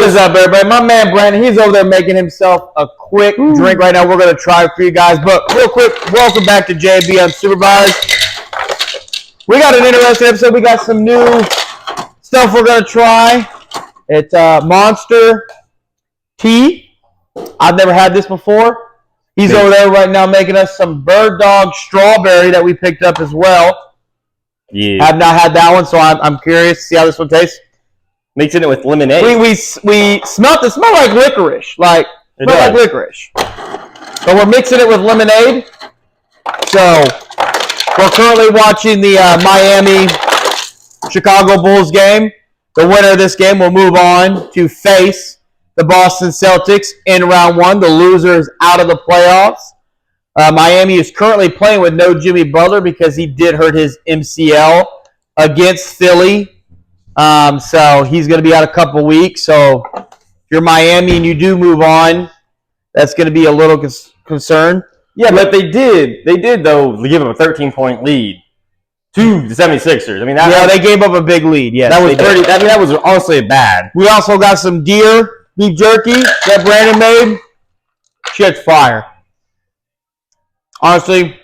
is up, everybody? My man Brandon, he's over there making himself a quick drink right now. We're going to try it for you guys. But real quick, welcome back to JB Unsupervised. We got an interesting episode. We got some new stuff we're going to try. It's Monster Tea. I've never had this before. He's over there right now making us some Bird Dog Strawberry that we picked up as well. Yeah. I've not had that one, so I'm curious to see how this one tastes. Mixing it with lemonade. We smelled it. Smelled like licorice. Like licorice. But we're mixing it with lemonade. So we're currently watching the Miami Chicago Bulls game. The winner of this game will move on to face the Boston Celtics in round one. The loser is out of the playoffs. Miami is currently playing with no Jimmy Butler because he did hurt his MCL against Philly. So he's going to be out a couple weeks. So if you're Miami and you do move on, that's going to be a little concern. Yeah, but they did though give them a 13-point lead to the 76ers. I mean, they gave up a big lead. Yes, that was pretty. I mean, that was honestly bad. We also got some beef jerky that Brandon made. Shit's fire. Honestly,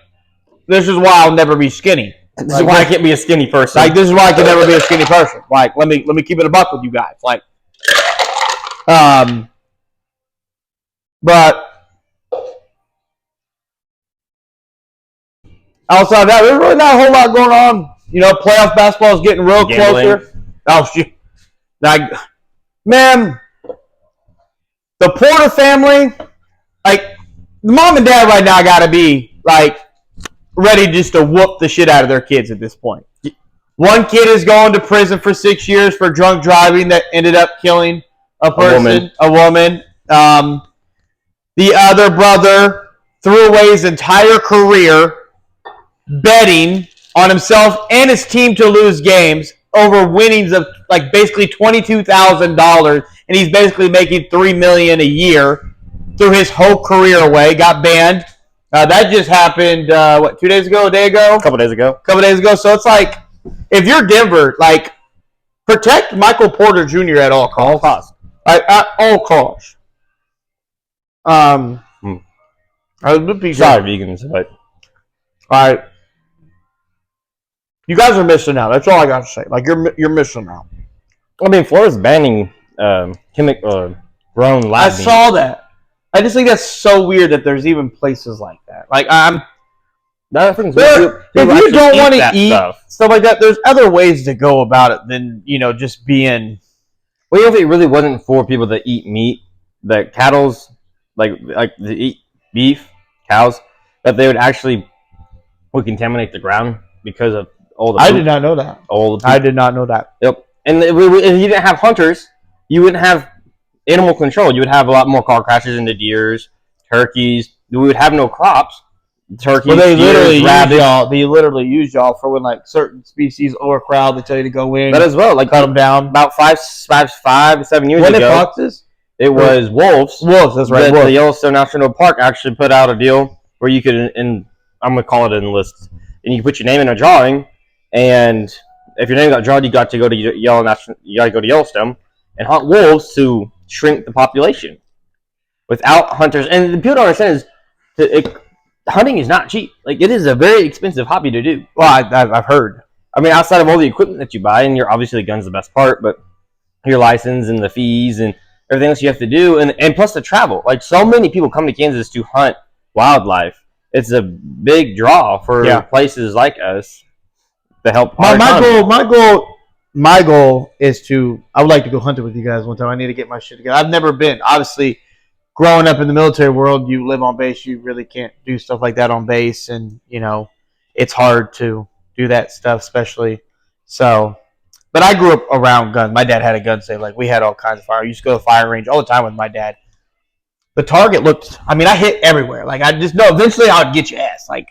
this is why I'll never be skinny. This is why I can't be a skinny person. Like, this is why I can never be a skinny person. Like, let me keep it a buck with you guys. Like, but outside of that, there's really not a whole lot going on. You know, playoff basketball is getting real closer. Oh shit! Like, man, the Porter family, like, the mom and dad right now got to be like ready just to whoop the shit out of their kids at this point. One kid is going to prison for 6 years for drunk driving that ended up killing a woman. The other brother threw away his entire career betting on himself and his team to lose games over winnings of like basically $22,000, and he's basically making $3 million a year. Threw his whole career away, got banned. That just happened, 2 days ago, a day ago? A couple days ago. So it's like, if you're Denver, like, protect Michael Porter Jr. at all costs. At all costs. Sorry, vegans, but... All right. You guys are missing out. That's all I got to say. Like, you're missing out. I mean, Florida's banning grown lab meat. I saw that. I just think that's so weird that there's even places like that. Like, if you don't want to eat stuff like that, there's other ways to go about it than, just being... Well, if it really wasn't for people that eat meat, that cattle's, like they eat beef, cows, that they would contaminate the ground because of all the... I did not know that. I did not know that. Yep. And if you didn't have hunters, you wouldn't have animal control. You would have a lot more car crashes into deers, turkeys. We would have no crops. Turkeys, well, they deers, rabbits. They literally use y'all for when like certain species overcrowd. They tell you to go in. That as well. Like, cut them down. About 5-7 years ago. When foxes? It was wolves. Wolves, that's right. The Yellowstone National Park actually put out a deal where you could, and I'm going to call it an enlist, and you can put your name in a drawing, and if your name got drawn, you got to go to Yellowstone and hunt wolves to shrink the population without hunters. And the people don't understand is hunting is not cheap. Like, it is a very expensive hobby to do. Well, I've heard. I mean, outside of all the equipment that you buy, and obviously the gun's the best part, but your license and the fees and everything else you have to do, and plus the travel. Like, so many people come to Kansas to hunt wildlife. It's a big draw for places like us to help. My goal is I would like to go hunting with you guys one time. I need to get my shit together. I've never been. Obviously, growing up in the military world, you live on base. You really can't do stuff like that on base. And, it's hard to do that stuff, especially. So, but I grew up around guns. My dad had a gun save. Like, we had all kinds of fire. I used to go to the fire range all the time with my dad. The target looked, I hit everywhere. Like, I just know eventually I would get your ass. Like,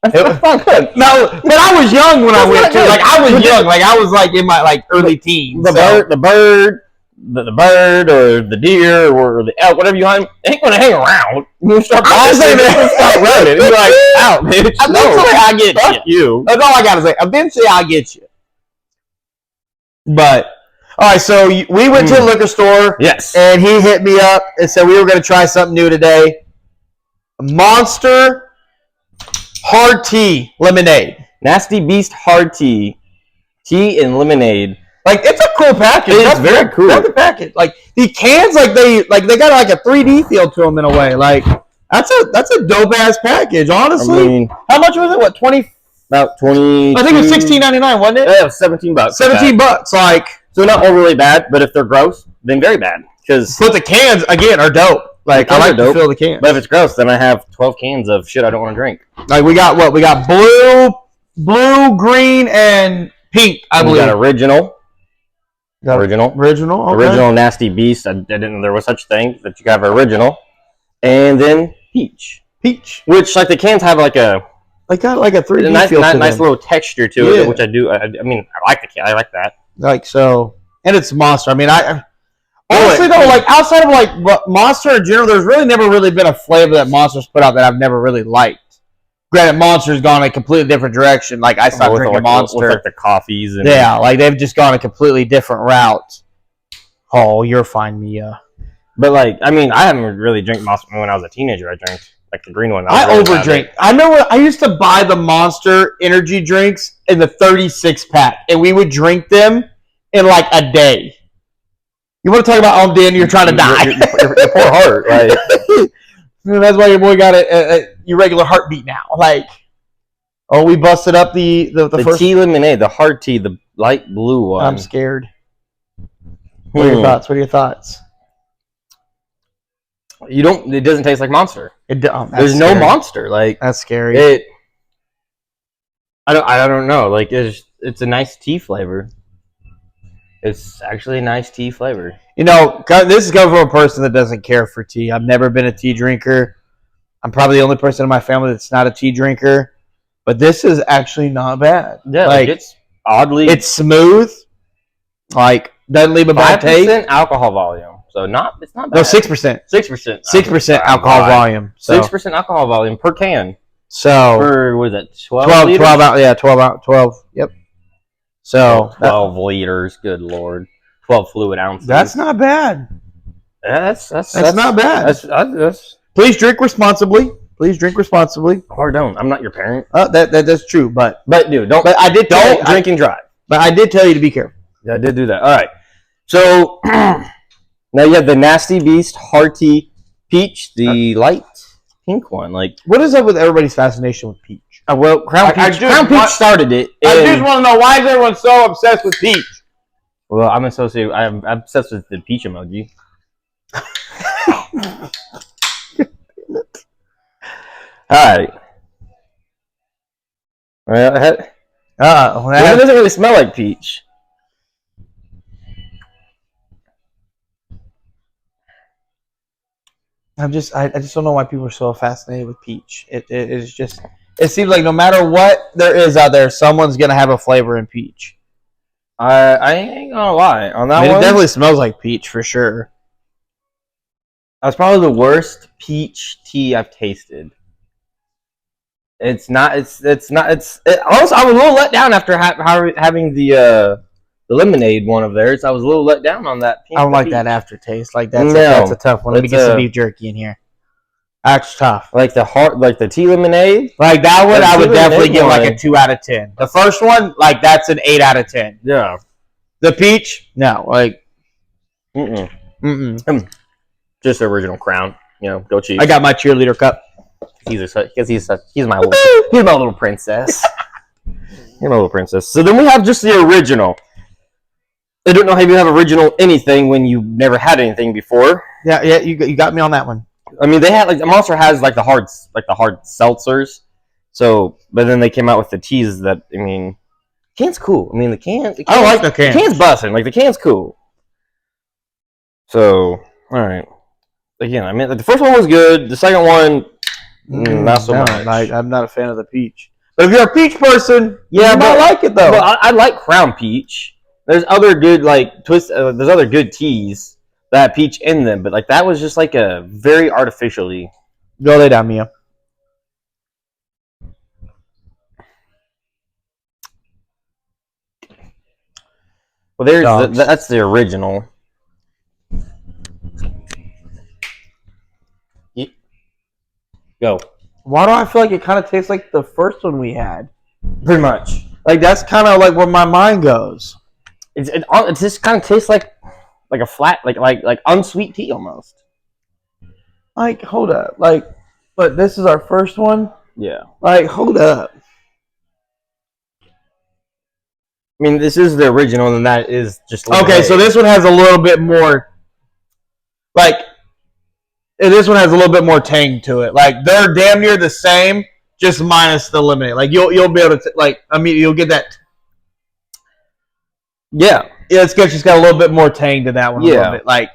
That's not good. No, but I was young when I went to. Like, I was young. Like, I was like in my early teens. The bird, or the deer, or the elk, whatever you hunt, ain't gonna hang around. You start running. You're like, out, bitch. Eventually, I get you. That's all I gotta say. Eventually, I get you. But All right, so we went to the liquor store. Yes. And he hit me up and said we were going to try something new today. Monster hard tea lemonade. Nasty Beast hard tea. Tea and lemonade. Like, it's a cool package. It's very cool. That's the package. Like, the cans, they got like a 3D feel to them in a way. Like, that's a dope ass package. Honestly, I mean, how much was it? What, 20? About 20. I think it was $16.99, wasn't it? Yeah, it was $17. $17. Like, so not overly bad, but if they're gross, then very bad. Because but the cans again are dope. Like, I like to fill the cans. But if it's gross, then I have 12 cans of shit I don't want to drink. Like, we got what? We got blue, green, and pink. I believe. We got original. Original. Okay. Original Nasty Beast. I didn't know there was such a thing that you could have original. And then peach. Which, like, the cans have like a... Like, got like a 3D nice, feel to them. Nice little texture to it, which I do. I mean, I like the can. I like that. Like, so... And it's Monster. I mean, honestly, though, like, outside of, like, Monster in general, there's really never really been a flavor that Monster's put out that I've never really liked. Granted, Monster's gone a completely different direction. Like, I stopped drinking Monster. With, like, the coffees. And yeah, like, they've just gone a completely different route. Oh, you're fine, Mia. But, like, I mean, I haven't really drank Monster when I was a teenager. I drank, like, the green one. I overdrink. I remember I used to buy the Monster energy drinks in the 36-pack, and we would drink them in, like, a day. You want to talk about on Dan, you're trying to die. Your poor heart, right? That's why your boy got a irregular heartbeat now. Like, oh, we busted up the first tea lemonade, the hard tea, the light blue one. I'm scared. What are your thoughts? It doesn't taste like Monster. There's no Monster. Like, that's scary. I don't know. Like, it's a nice tea flavor. It's actually a nice tea flavor. You know, this is coming from a person that doesn't care for tea. I've never been a tea drinker. I'm probably the only person in my family that's not a tea drinker. But this is actually not bad. Yeah, like it's oddly... It's smooth. Like, doesn't leave a bad taste. 5% alcohol volume. So it's not bad. No, 6%. 6%. 6% alcohol volume. So. 6% alcohol volume per can. So... For, what is it, 12 liters? 12. Yep. So 12 liters, good lord. 12 fluid ounces. That's not bad. Yeah, that's not bad. That's Please drink responsibly. Or don't. I'm not your parent. That's true, but dude, don't. But I did don't drink and drive. But I did tell you to be careful. Yeah, I did do that. All right. So now you have the Nasty Beast Hearty Peach, the light pink one. Like, what is up with everybody's fascination with peach? Well, Crown Peach started it. I just want to know, why is everyone so obsessed with peach? Well, I'm obsessed with the peach emoji. All right. Well, it doesn't really smell like peach. I just don't know why people are so fascinated with peach. It seems like no matter what there is out there, someone's gonna have a flavor in peach. I ain't gonna lie on that one. It definitely smells like peach for sure. That's probably the worst peach tea I've tasted. It's not. Honestly, I was a little let down after having the lemonade one of theirs. I was a little let down on that. I don't like that aftertaste. Like that's a tough one. Let me get some beef jerky in here. That's tough. Like the tea lemonade. Like that one, I would definitely give like a 2 out of 10. The first one, like that's an 8 out of 10. Yeah. The peach, no, like. Just original Crown. You know, go Chiefs. I got my cheerleader cup. He's my little princess. You're my little princess. So then we have just the original. I don't know how you have original anything when you never had anything before. Yeah, you got me on that one. I mean, they had like Monster has like the hard seltzers. So, but then they came out with the teas that can's cool. I mean, the can. I like the can. The can's busting. Like the can's cool. So, all right. Again, I mean, the first one was good. The second one, not so much. I'm not a fan of the peach. But if you're a peach person, you might like it though. But I like Crown Peach. There's other good there's other good teas that have peach in them, but like that was just like a very artificially. Go lay down, Mia. Well, there's Dogs. that's the original. Go. Why do I feel like it kind of tastes like the first one we had? Pretty much. Like that's kind of like where my mind goes. It just kind of tastes like a flat, like unsweet tea almost. Like, hold up. Like, but this is our first one? Yeah. Like, hold up. I mean, this is the original, and that is just Okay, so this one has a little bit more, like, this one has a little bit more tang to it. Like, they're damn near the same, just minus the lemonade. Like, you'll be able to, you'll get that. Yeah. Yeah, it's just got a little bit more tang to that one. A little bit. Like,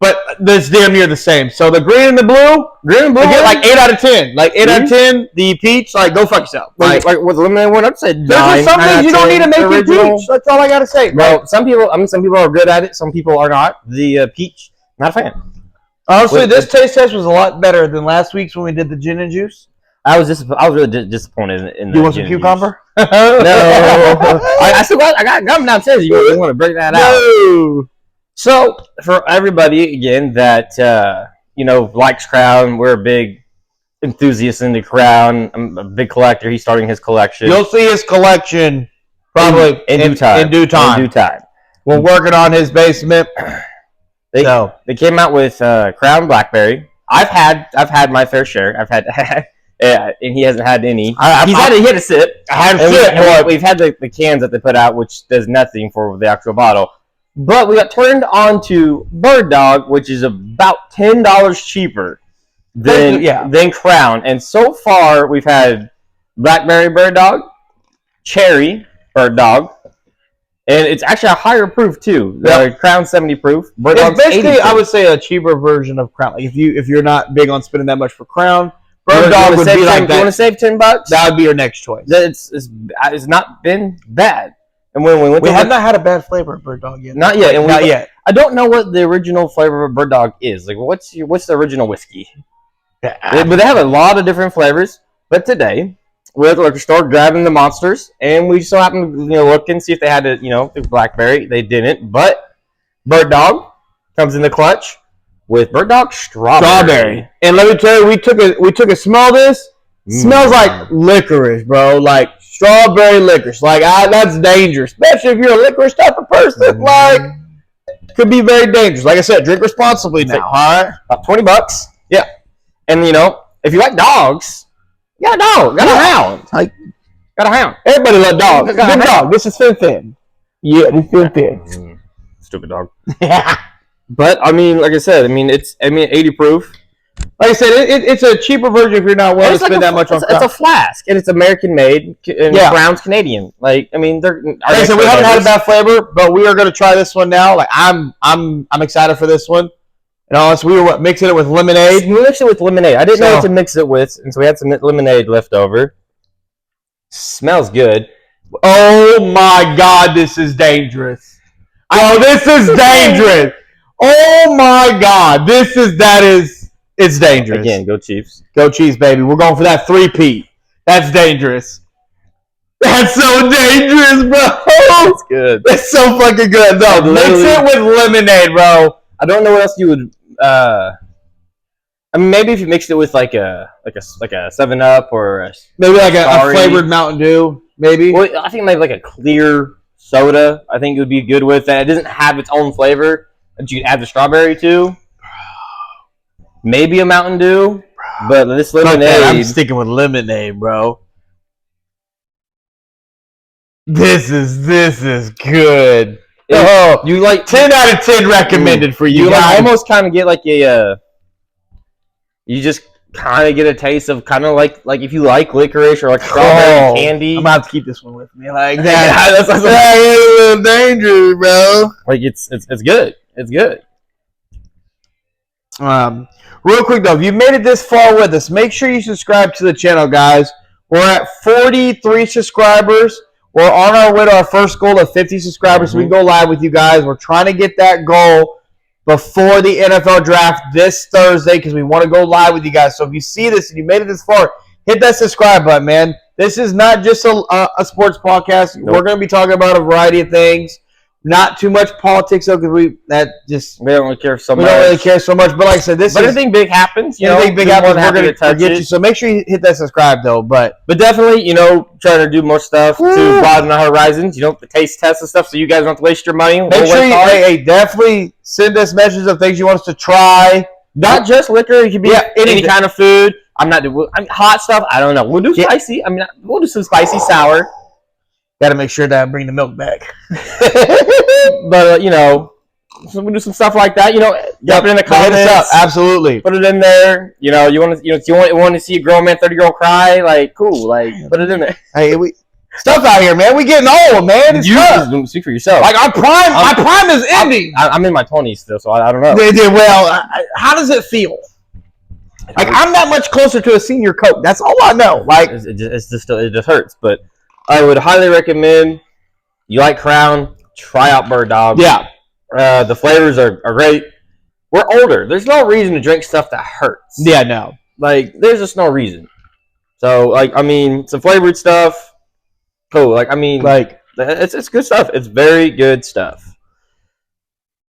but it's damn near the same. So the green and the blue, again, like 8 out of 10. Like 8 out of 10. The peach, like go fuck yourself. Like with the lemonade one, I'd say 9. There's just some things you don't need to make it peach. That's all I gotta say. Well, some people are good at it. Some people are not. The peach, not a fan. Honestly, this taste test was a lot better than last week's when we did the gin and juice. I was really disappointed in the. You want some cucumber? No, I still got gum downstairs. You want to break that out? So for everybody again that likes Crown, we're a big enthusiast into Crown. I'm a big collector. He's starting his collection. You'll see his collection probably in due time. In due time. We're working on his basement. They came out with Crown Blackberry. I've had my fair share. I've had. And he hasn't had any. He had a sip. I had a sip. We've had the cans that they put out, which does nothing for the actual bottle. But we got turned on to Bird Dog, which is about $10 cheaper than Crown. And so far, we've had Blackberry Bird Dog, Cherry Bird Dog, and it's actually a higher proof too. The Crown 70 proof. Bird Dog's basically, 80 proof. I would say a cheaper version of Crown. Like if you're not big on spending that much for Crown. Bird Dog would be like that. You want to save $10? That would be your next choice. It's not been bad. And when we have not had a bad flavor of Bird Dog yet. Not yet. Not yet. I don't know what the original flavor of Bird Dog is. Like, what's the original whiskey? But they have a lot of different flavors. But today, we're at the liquor store grabbing the monsters, and we so happened to look and see if they had the blackberry. They didn't, but Bird Dog comes in the clutch. With Bird Dog strawberry. And let me tell you, we took a smell of this. Smells like licorice, bro. Like strawberry licorice. Like that's dangerous. Especially if you're a licorice type of person. Like could be very dangerous. Like I said, drink responsibly now. Alright? About $20. Yeah. And if you like dogs, you got a dog. Got a hound. Got a hound. Everybody loves dogs. Good dog. This is Fin. Yeah, this is Fin. Stupid dog. Yeah. But like I said, it's 80 proof. Like I said, it's a cheaper version if you're not willing to spend that much on Crown. It's a flask, and it's American made, and Crown's Canadian. we haven't had a bad flavor, but we are going to try this one now. Like I'm excited for this one. And honestly, we were mixing it with lemonade. We mixed it with lemonade. I didn't know what to mix it with, and so we had some lemonade left over. Smells good. Oh my God, this is dangerous. Oh, this is dangerous. Oh my God, it's dangerous. Again, go Chiefs. Go Chiefs, baby. We're going for that 3-peat. That's dangerous. That's so dangerous, bro. It's good. It's so fucking good. No, mix it with lemonade, bro. I don't know what else you would. Maybe if you mixed it with like a 7-Up or maybe like a flavored Mountain Dew, maybe. Well, I think maybe like a clear soda. I think it would be good with that. It doesn't have its own flavor that you can add the strawberry to. Maybe a Mountain Dew, but this lemonade. I'm sticking with lemonade, bro. This is good. You like 10 out of 10 recommended for you. You almost kind of get like a. You just kind of get a taste of kind of like if you like licorice or like strawberry candy. I'm gonna have to keep this one with me like that. That's a little dangerous, bro. Like it's good. It's good. Real quick though, if you've made it this far with us, make sure you subscribe to the channel, guys. We're at 43 subscribers. We're on our way to our first goal of 50 subscribers, so we can go live with you guys. We're trying to get that goal before the NFL draft this Thursday because we want to go live with you guys. So if you see this and you made it this far, hit that subscribe button, man. This is not just a sports podcast. Nope. We're going to be talking about a variety of things. Not too much politics though, because we don't really care so much. But like I said, but anything big happens. Anything big happens, we're going to get you. So make sure you hit that subscribe though. But definitely, trying to do more stuff to broaden our horizons. The taste tests and stuff, so you guys don't have to waste your money. Make sure you definitely send us messages of things you want us to try. Not just liquor. It could be any kind of food. Hot stuff. I don't know. We'll do spicy. We'll do some spicy sour. Got to make sure that I bring the milk back. But so we'll do some stuff like that. Drop it in the comments. Hit us up. Absolutely. Put it in there. You want to see a grown man, 30-year-old cry. Like, cool. Like, put it in there. Hey, stuff out here, man. We getting old, man. It's tough. Speak for yourself. Like my prime is ending. I'm in my 20s still, so I don't know. Well, how does it feel? Like I'm that much closer to a senior coke. That's all I know. Like it just hurts. But I would highly recommend. You like Crown? Try out Bird Dog. Yeah. The flavors are great. We're older. There's no reason to drink stuff that hurts. Yeah, no. Like, there's just no reason. So, some flavored stuff. Cool. It's good stuff. It's very good stuff.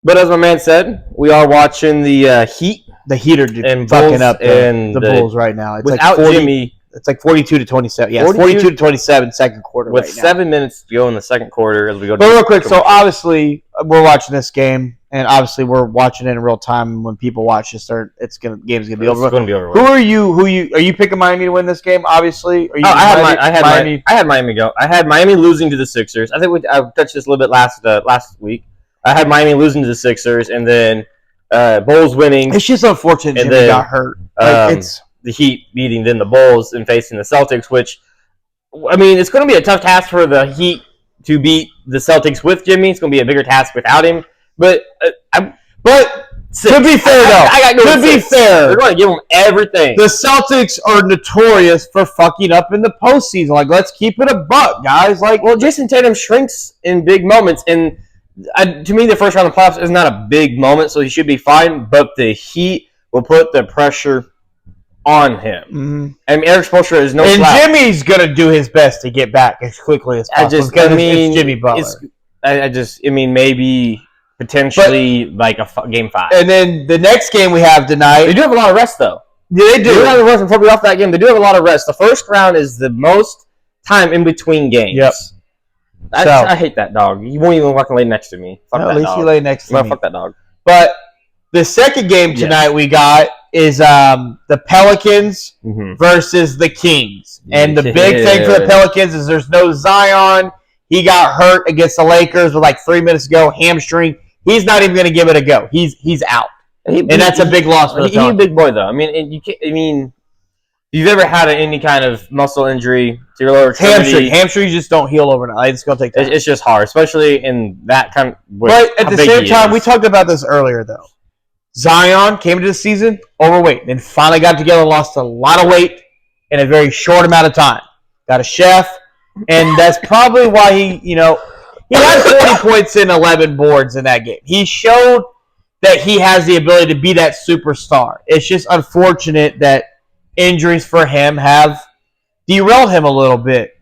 But as my man said, we are watching the Heat. The Heat are fucking up the Bulls right now. It's without 40, Jimmy. It's 42-27. Yeah, 42-27 second quarter with right now. 7 minutes to go in the second quarter as we go. But real quick, so obviously we're watching this game, and obviously we're watching it in real time. When people watch this, game's gonna be over. It's going to be over. Who are you picking Miami to win this game? Obviously, I had Miami go. I had Miami losing to the Sixers. I think I touched this a little bit last week. I had Miami losing to the Sixers, and then Bulls winning. It's just unfortunate Jimmy got hurt. The Heat beating then the Bulls and facing the Celtics, which, it's going to be a tough task for the Heat to beat the Celtics with Jimmy. It's going to be a bigger task without him. But to be fair, they're going to give them everything. The Celtics are notorious for fucking up in the postseason. Like, let's keep it a buck, guys. Like, well, Jason Tatum shrinks in big moments, and to me, the first round of playoffs is not a big moment, so he should be fine. But the Heat will put the pressure on him. Mm-hmm. Eric Spoelstra is no slouch. And Jimmy's going to do his best to get back as quickly as possible. It's Jimmy Butler. Maybe potentially Game 5. And then the next game we have tonight. They do have a lot of rest, though. Yeah, they do. They do have a rest before we off that game. They do have a lot of rest. The first round is the most time in between games. Yep. I hate that dog. He won't even fucking lay next to me. Fuck that dog. At least he lay next to me. Fuck that dog. But the second game tonight we got is the Pelicans versus the Kings. And the big thing for the Pelicans is there's no Zion. He got hurt against the Lakers with 3 minutes to go, hamstring. He's not even going to give it a go. He's out. And that's a big loss for the Pelicans. He's a big boy, though. If you've ever had any kind of muscle injury to your lower extremity, hamstrings just don't heal overnight. It's going to take time. It's just hard, especially in that kind of. But at the same time, we talked about this earlier, though. Zion came into the season overweight, then finally got together, lost a lot of weight in a very short amount of time. Got a chef, and that's probably why he had 40 points and 11 boards in that game. He showed that he has the ability to be that superstar. It's just unfortunate that injuries for him have derailed him a little bit.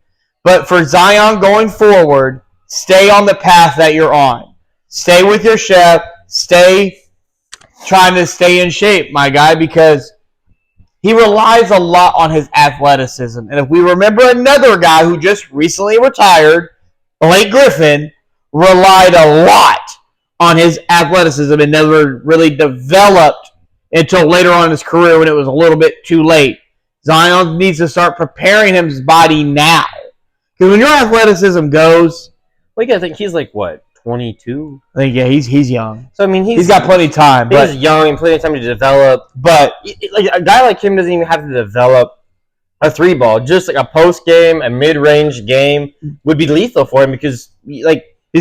But for Zion going forward, stay on the path that you're on. Stay with your chef. Stay trying to stay in shape, my guy, because he relies a lot on his athleticism. And if we remember another guy who just recently retired, Blake Griffin, relied a lot on his athleticism and never really developed until later on in his career when it was a little bit too late. Zion needs to start preparing his body now. Because when your athleticism goes... Well, you got to think he's 22. I think he's young. So he's got plenty of time. He's young and plenty of time to develop. But a guy like him doesn't even have to develop a 3-ball. Just a post game, a mid-range game would be lethal for him because he's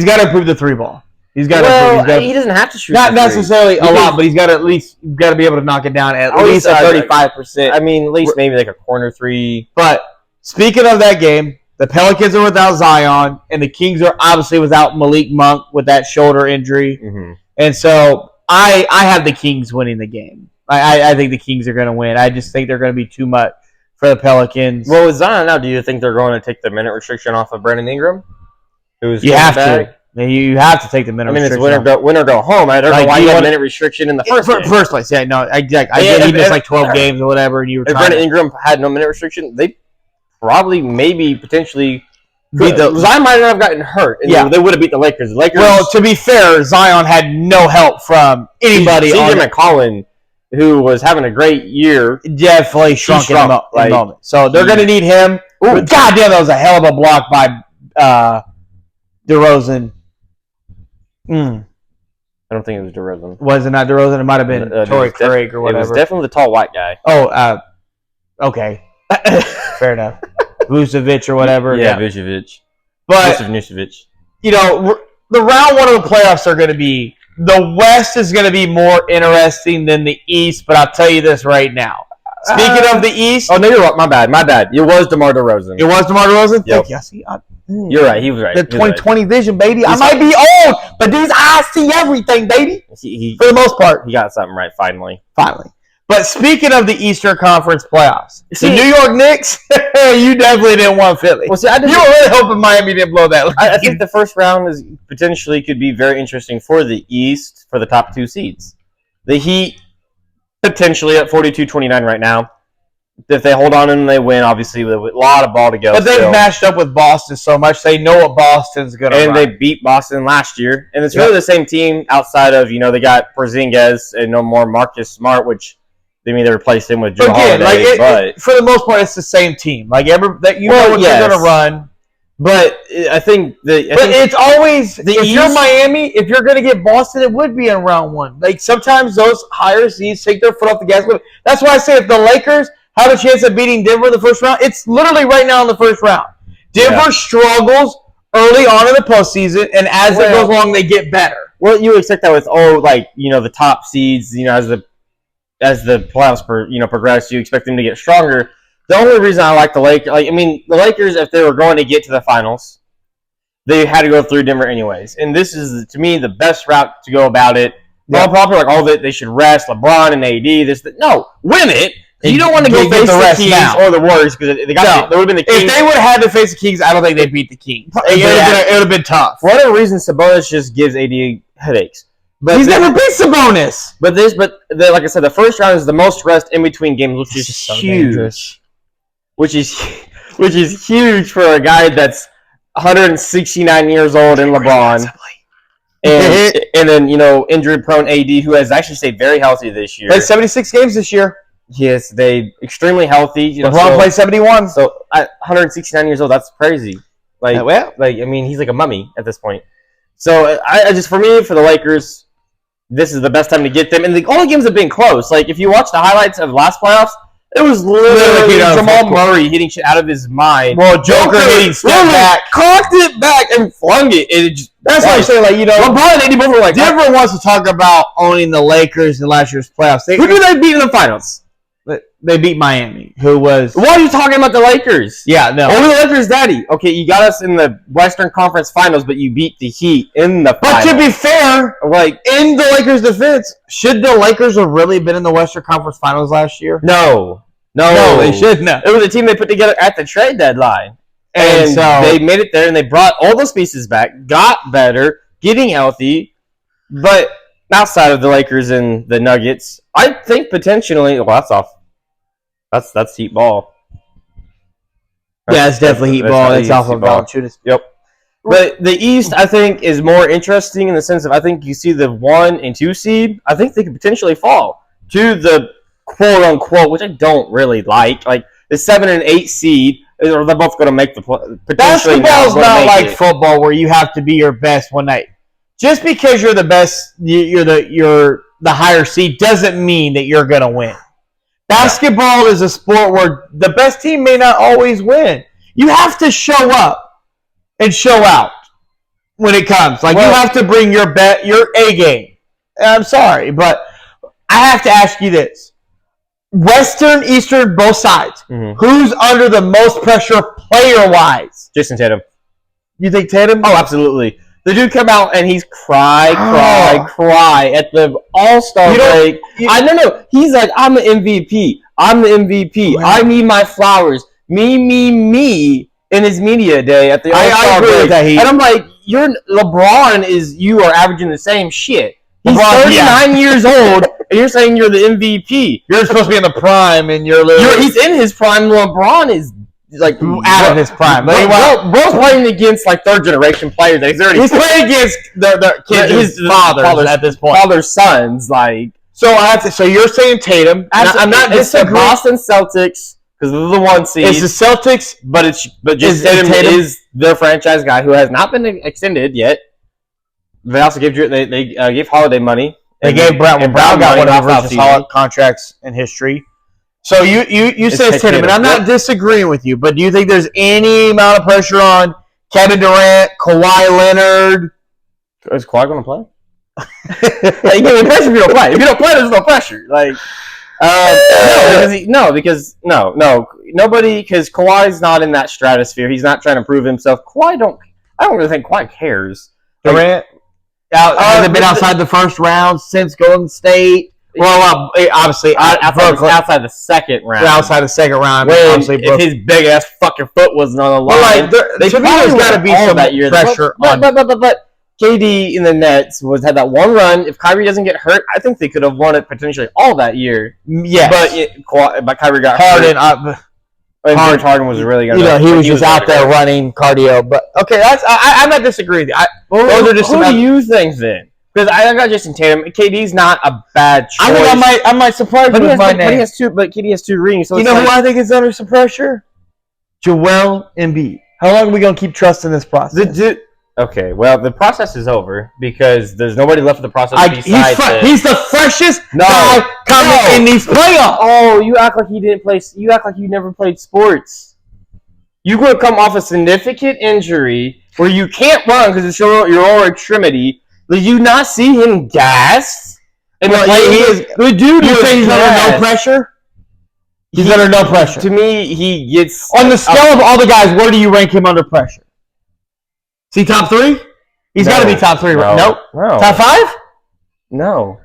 got to improve the 3-ball. He doesn't have to shoot. Not necessarily a lot, but he's got to at least be able to knock it down at least 35%. At least maybe a corner 3. But speaking of that game. The Pelicans are without Zion, and the Kings are obviously without Malik Monk with that shoulder injury. Mm-hmm. And so I have the Kings winning the game. I think the Kings are going to win. I just think they're going to be too much for the Pelicans. Well, with Zion now, do you think they're going to take the minute restriction off of Brandon Ingram? You have to. You have to take the minute restriction. It's win or go home. I don't know why you had a minute restriction in the first place. Yeah, no, I get he missed like 12 games or whatever, and you were if Brandon Ingram had no minute restriction, they probably potentially Zion might not have gotten hurt. And they would have beat the Lakers. Well, to be fair, Zion had no help from anybody. CJ McCollum, who was having a great year, definitely shrunk in the moment. So they're going to need him. God damn, that was a hell of a block by DeRozan. I don't think it was DeRozan. Was it not DeRozan? It might have been Torrey Craig or whatever. It was definitely the tall white guy. Oh, okay. Fair enough. Vucevic or whatever. Yeah, Vucevic. But, Vucevic. You know, the round one of the playoffs are going to be, the West is going to be more interesting than the East, but I'll tell you this right now. Speaking of the East. Oh, no, you're right. My bad. It was DeMar DeRozan. It was DeMar DeRozan? Yep. Yeah, see, you're right. He was right. The 2020 vision, baby. I might be old, but these eyes see everything, baby. For the most part. He got something right, finally. But speaking of the Eastern Conference playoffs, the New York Knicks, you definitely didn't want Philly. Well, see, you were really hoping Miami didn't blow that. I think the first round could be very interesting for the East for the top two seeds. The Heat, potentially at 42-29 right now. If they hold on and they win, obviously with a lot of ball to go. But they've matched up with Boston so much, they know what Boston's going to run. And they beat Boston last year. And it's really the same team outside of, they got Porzingis and no more Marcus Smart, which they replaced him with Drew Holiday. But for the most part, it's the same team. Like what they're going to run. But I think it's always if you're Miami, if you're going to get Boston, it would be in round one. Like sometimes those higher seeds take their foot off the gas. That's why I say if the Lakers have a chance of beating Denver in the first round, it's literally right now in the first round. Denver struggles early on in the postseason, and as it goes along, they get better. Well, you expect that with the top seeds, as the playoffs progress, you expect them to get stronger. The only reason I like the Lakers, the Lakers, if they were going to get to the finals, they had to go through Denver anyways. And this is, to me, the best route to go about it. Probably they should rest LeBron and AD. No, win it. You don't want to go face the Kings or the Warriors because they would have been the Kings. If they would have had to face the Kings, I don't think they'd beat the Kings. It would have been tough. For whatever reason, Sabonis just gives AD headaches. But he's never beat Sabonis. But like I said, the first round is the most rest in between games, which is huge. Dangerous. Which is huge for a guy that's 169 years old in LeBron. And then, injury-prone AD, who has actually stayed very healthy this year. Played 76 games this year. Yes, they extremely healthy. LeBron played 71. So at 169 years old, that's crazy. He's like a mummy at this point. So for the Lakers, this is the best time to get them. And the only games have been close. Like if you watch the highlights of last playoffs, it was literally Jamal Murray hitting shit out of his mind. Well, Joker hitting step back, cocked it back, and flung it. That's what I'm saying. LeBron and AD both were like, Denver wants to talk about owning the Lakers in last year's playoffs. Who did they beat in the finals? They beat Miami, who was... Why are you talking about the Lakers? Yeah, no. Only the Lakers, daddy. Okay, you got us in the Western Conference Finals, but you beat the Heat in the finals. But to be fair, in the Lakers' defense, should the Lakers have really been in the Western Conference Finals last year? No, they shouldn't have. It was a team they put together at the trade deadline. And so they made it there, and they brought all those pieces back, got better, getting healthy, but outside of the Lakers and the Nuggets, I think potentially... Well, that's off. That's Heat ball. Yeah, it's definitely Heat ball. It's off of Valanciunas. Yep. But the East, I think, is more interesting in the sense of I think you see the 1 and 2 seed. I think they could potentially fall to the quote unquote, which I don't really like. Like the 7 and 8 seed, they're both going to make the potentially. Basketball is not like football where you have to be your best one night. Just because you're the best, you're the higher seed doesn't mean that you're going to win. Basketball is a sport where the best team may not always win. You have to show up and show out when it comes. You have to bring your A game. I'm sorry, but I have to ask you this. Western, Eastern, both sides. Mm-hmm. Who's under the most pressure player-wise? Jason Tatum. You think Tatum? Oh, absolutely. The dude come out and he's cry at the All-Star break. No. He's like, I'm the MVP. Wow. I need my flowers. Me, in his media day at the All-Star break. With that and I'm like, you are averaging the same shit. He's LeBron, 39 years old, and you're saying you're the MVP. You're supposed to be in the prime, and He's in his prime. LeBron is like out of his prime. Bro's playing against like third generation players. He's playing against the kids, his fathers at this point. Father's sons, like. So you're saying Tatum? I'm not disagreeing. Boston Celtics because they're the 1 seed. It's the Celtics, but Tatum is their franchise guy who has not been extended yet. They also gave Holiday money. They gave Brown. And Brown got one of the richest contracts in history. So you say it's Tatum, and I'm not disagreeing with you, but do you think there's any amount of pressure on Kevin Durant, Kawhi Leonard? Is Kawhi going to play? You give me pressure if you don't play. If you don't play, there's no pressure. Like, because nobody, because Kawhi's not in that stratosphere. He's not trying to prove himself. I don't really think Kawhi cares. Durant hasn't been outside the first round since Golden State. Well, obviously outside the second round. Outside the second round, if his big ass fucking foot wasn't on the line, there's got to be some that year pressure on. But KD in the Nets had that one run. If Kyrie doesn't get hurt, I think they could have won it potentially all that year. Yeah, but Kyrie got hurt. Harden was really going. He was just out there running cardio. But okay, I'm not disagreeing. Who do you think then? Because I got Jason Tatum. KD's not a bad choice. I think I might surprise you with my name. But KD has 2 rings. So you know who I think is under some pressure? Joel Embiid. How long are we going to keep trusting this process? Okay, well, the process is over because there's nobody left of the process besides he's the freshest guy coming in these playoffs. Oh, you act like he didn't play. You act like you never played sports. You could come off a significant injury where you can't run because it's your lower extremity. Did you not see him gassed? And you're saying he's under no pressure? He's under no pressure. To me, he gets on the scale of all the guys. Where do you rank him under pressure? Is he top 3? He's got to be top 3. Right? Nope. No. Top 5? No.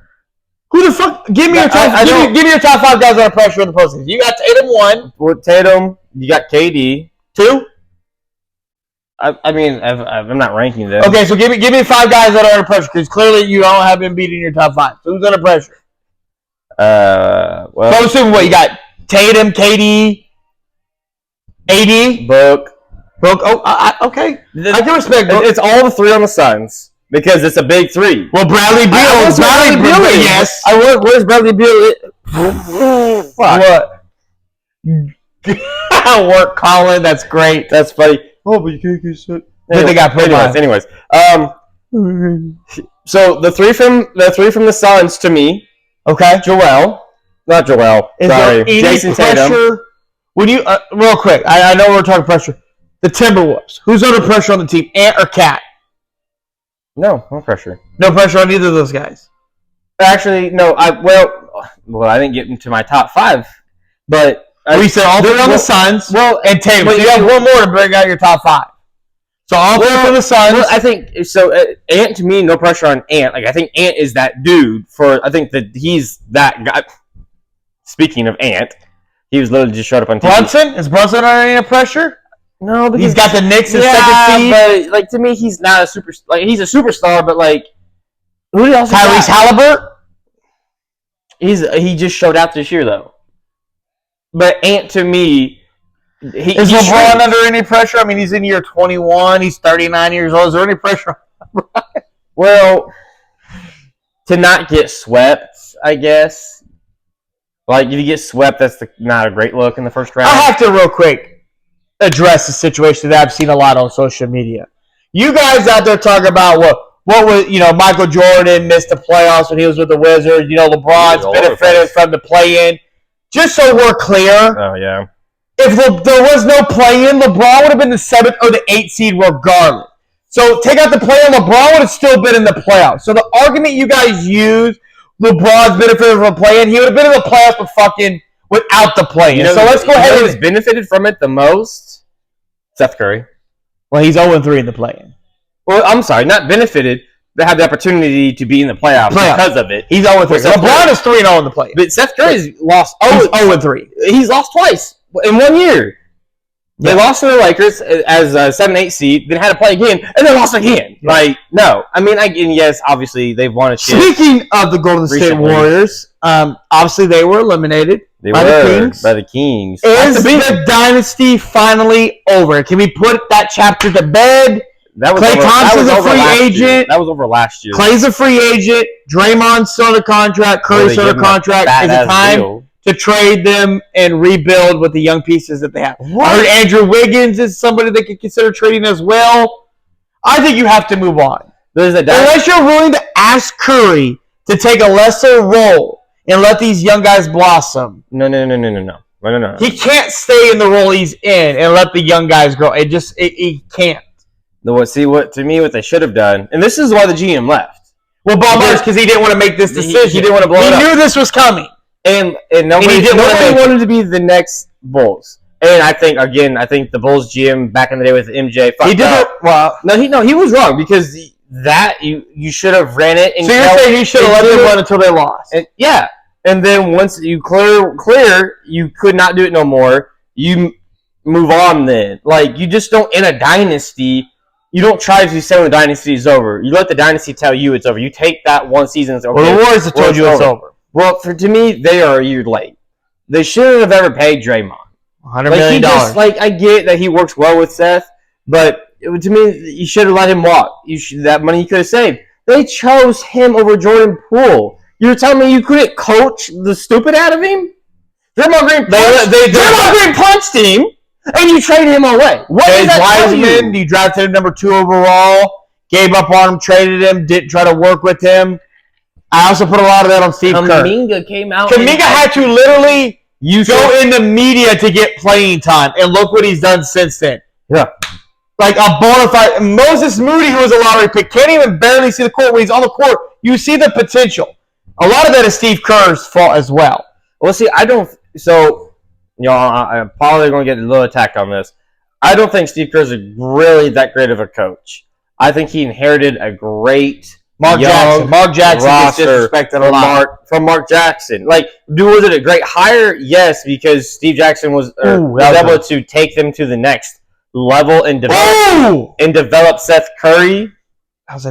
Who the fuck? Give me your top. Give me your top 5 guys under pressure in the postseason. You got Tatum 1. Well, Tatum. You got KD 2. I'm not ranking them. Okay, so give me 5 guys that are under pressure because clearly you don't have him beating your top 5. So who's under pressure? Well, so assuming what you got: Tatum, KD, AD, Book. Okay. I can respect Book. It's all the 3 on the Suns because it's a big 3. Well, Bradley Beal. Bradley Beal. Yes. Where's Bradley Beal? What? Work, Colin. That's great. That's funny. Oh, but you can't get shit. They got anyways. So the 3 from the Suns to me. Okay. Not Joel. Sorry, Jason Tatum. When you real quick, I know we're talking pressure. The Timberwolves. Who's under pressure on the team? Ant or Cat? No pressure. No pressure on either of those guys. Actually, no. I didn't get into my top 5, but we said all 3 on the Suns. And Tatum. So you have one more to bring out your top 5. So all 3 for the Suns. Well, I think so. Ant to me, no pressure on Ant. Like I think Ant is that dude. I think that he's that guy. Speaking of Ant, he was literally just showed up on TV. Is Brunson under any pressure? No, because he's got the Knicks in second seed. But like to me, he's not a super. Like he's a superstar, but like who else? Tyrese Halliburton. He just showed out this year though. But Ant to me, is LeBron under any pressure? I mean, he's in year 21. He's 39 years old. Is there any pressure on LeBron? Well, to not get swept, I guess. Like if you get swept, that's not a great look in the first round. I have to real quick address the situation that I've seen a lot on social media. You guys out there talking about what was Michael Jordan missed the playoffs when he was with the Wizards. LeBron's benefited from the play-in. Just so we're clear. Oh yeah. If there was no play-in, LeBron would have been the 7th or the 8th seed regardless. So take out the play-in, LeBron would have still been in the playoffs. So the argument you guys use, LeBron's benefited from the play-in, he would have been in the playoffs but fucking without the play-in. So let's go ahead. Who's benefited from it the most? Seth Curry. Well, he's 0-3 in the play-in. Well, I'm sorry, not benefited. They have the opportunity to be in the playoffs because of it. He's 0-3. LeBron is 3-0 in the play-in. But Seth Curry's lost. He's 0-3. He's lost twice in 1 year. They lost to the Lakers as a 7-8 seed, then had to play again, and then lost again. Yeah. Like, no. I mean, yes, obviously, they've won a chip. Speaking of the Golden State Warriors, obviously they were eliminated by the Kings. Is the dynasty finally over? Can we put that chapter to bed? Klay Thompson's a free agent. That was over last year. Klay's a free agent. Draymond's still under contract. Curry's still under contract. Is it time to trade them and rebuild with the young pieces that they have? I heard Andrew Wiggins is somebody they could consider trading as well. I think you have to move on. Unless you're willing to ask Curry to take a lesser role and let these young guys blossom. No. He can't stay in the role he's in and let the young guys grow. He can't. What they should have done, and this is why the GM left. Well, Bob Myers, because he didn't want to make this decision. He didn't want to blow it up. He knew this was coming. And nobody wanted to be the next Bulls. And I think the Bulls GM back in the day with MJ fucked up. Well, he was wrong because you should have ran it. So you're saying he should have let them run until they lost? Yeah. And then once you clear, you could not do it no more. You move on then. Like, you just don't, in a dynasty, you don't try to say when the dynasty is over. You let the dynasty tell you it's over. You take that one season as over. Well, the Warriors have told you it's over. Well, to me, they are a year late. They shouldn't have ever paid Draymond. $100 million. I get that he works well with Seth, but to me, you should have let him walk. That money you could have saved. They chose him over Jordan Poole. You're telling me you couldn't coach the stupid out of him? Draymond Green punched him. And you traded him away. What is that Wiseman, you drafted him number 2 overall, gave up on him, traded him, didn't try to work with him. I also put a lot of that on Steve Kerr. Kuminga came out. Kuminga had to literally go in the media to get playing time, and look what he's done since then. Yeah. Like a bona fide. Moses Moody, who was a lottery pick, can't even barely see the court. When he's on the court, you see the potential. A lot of that is Steve Kerr's fault as well. Well, see, I don't. So. I'm probably going to get a little attacked on this. I don't think Steve Kerr's really that great of a coach. I think he inherited a great Mark Jackson gets disrespected a lot from Mark Jackson. Like, was it a great hire? Yes, because Steve Jackson was able to take them to the next level and develop Seth Curry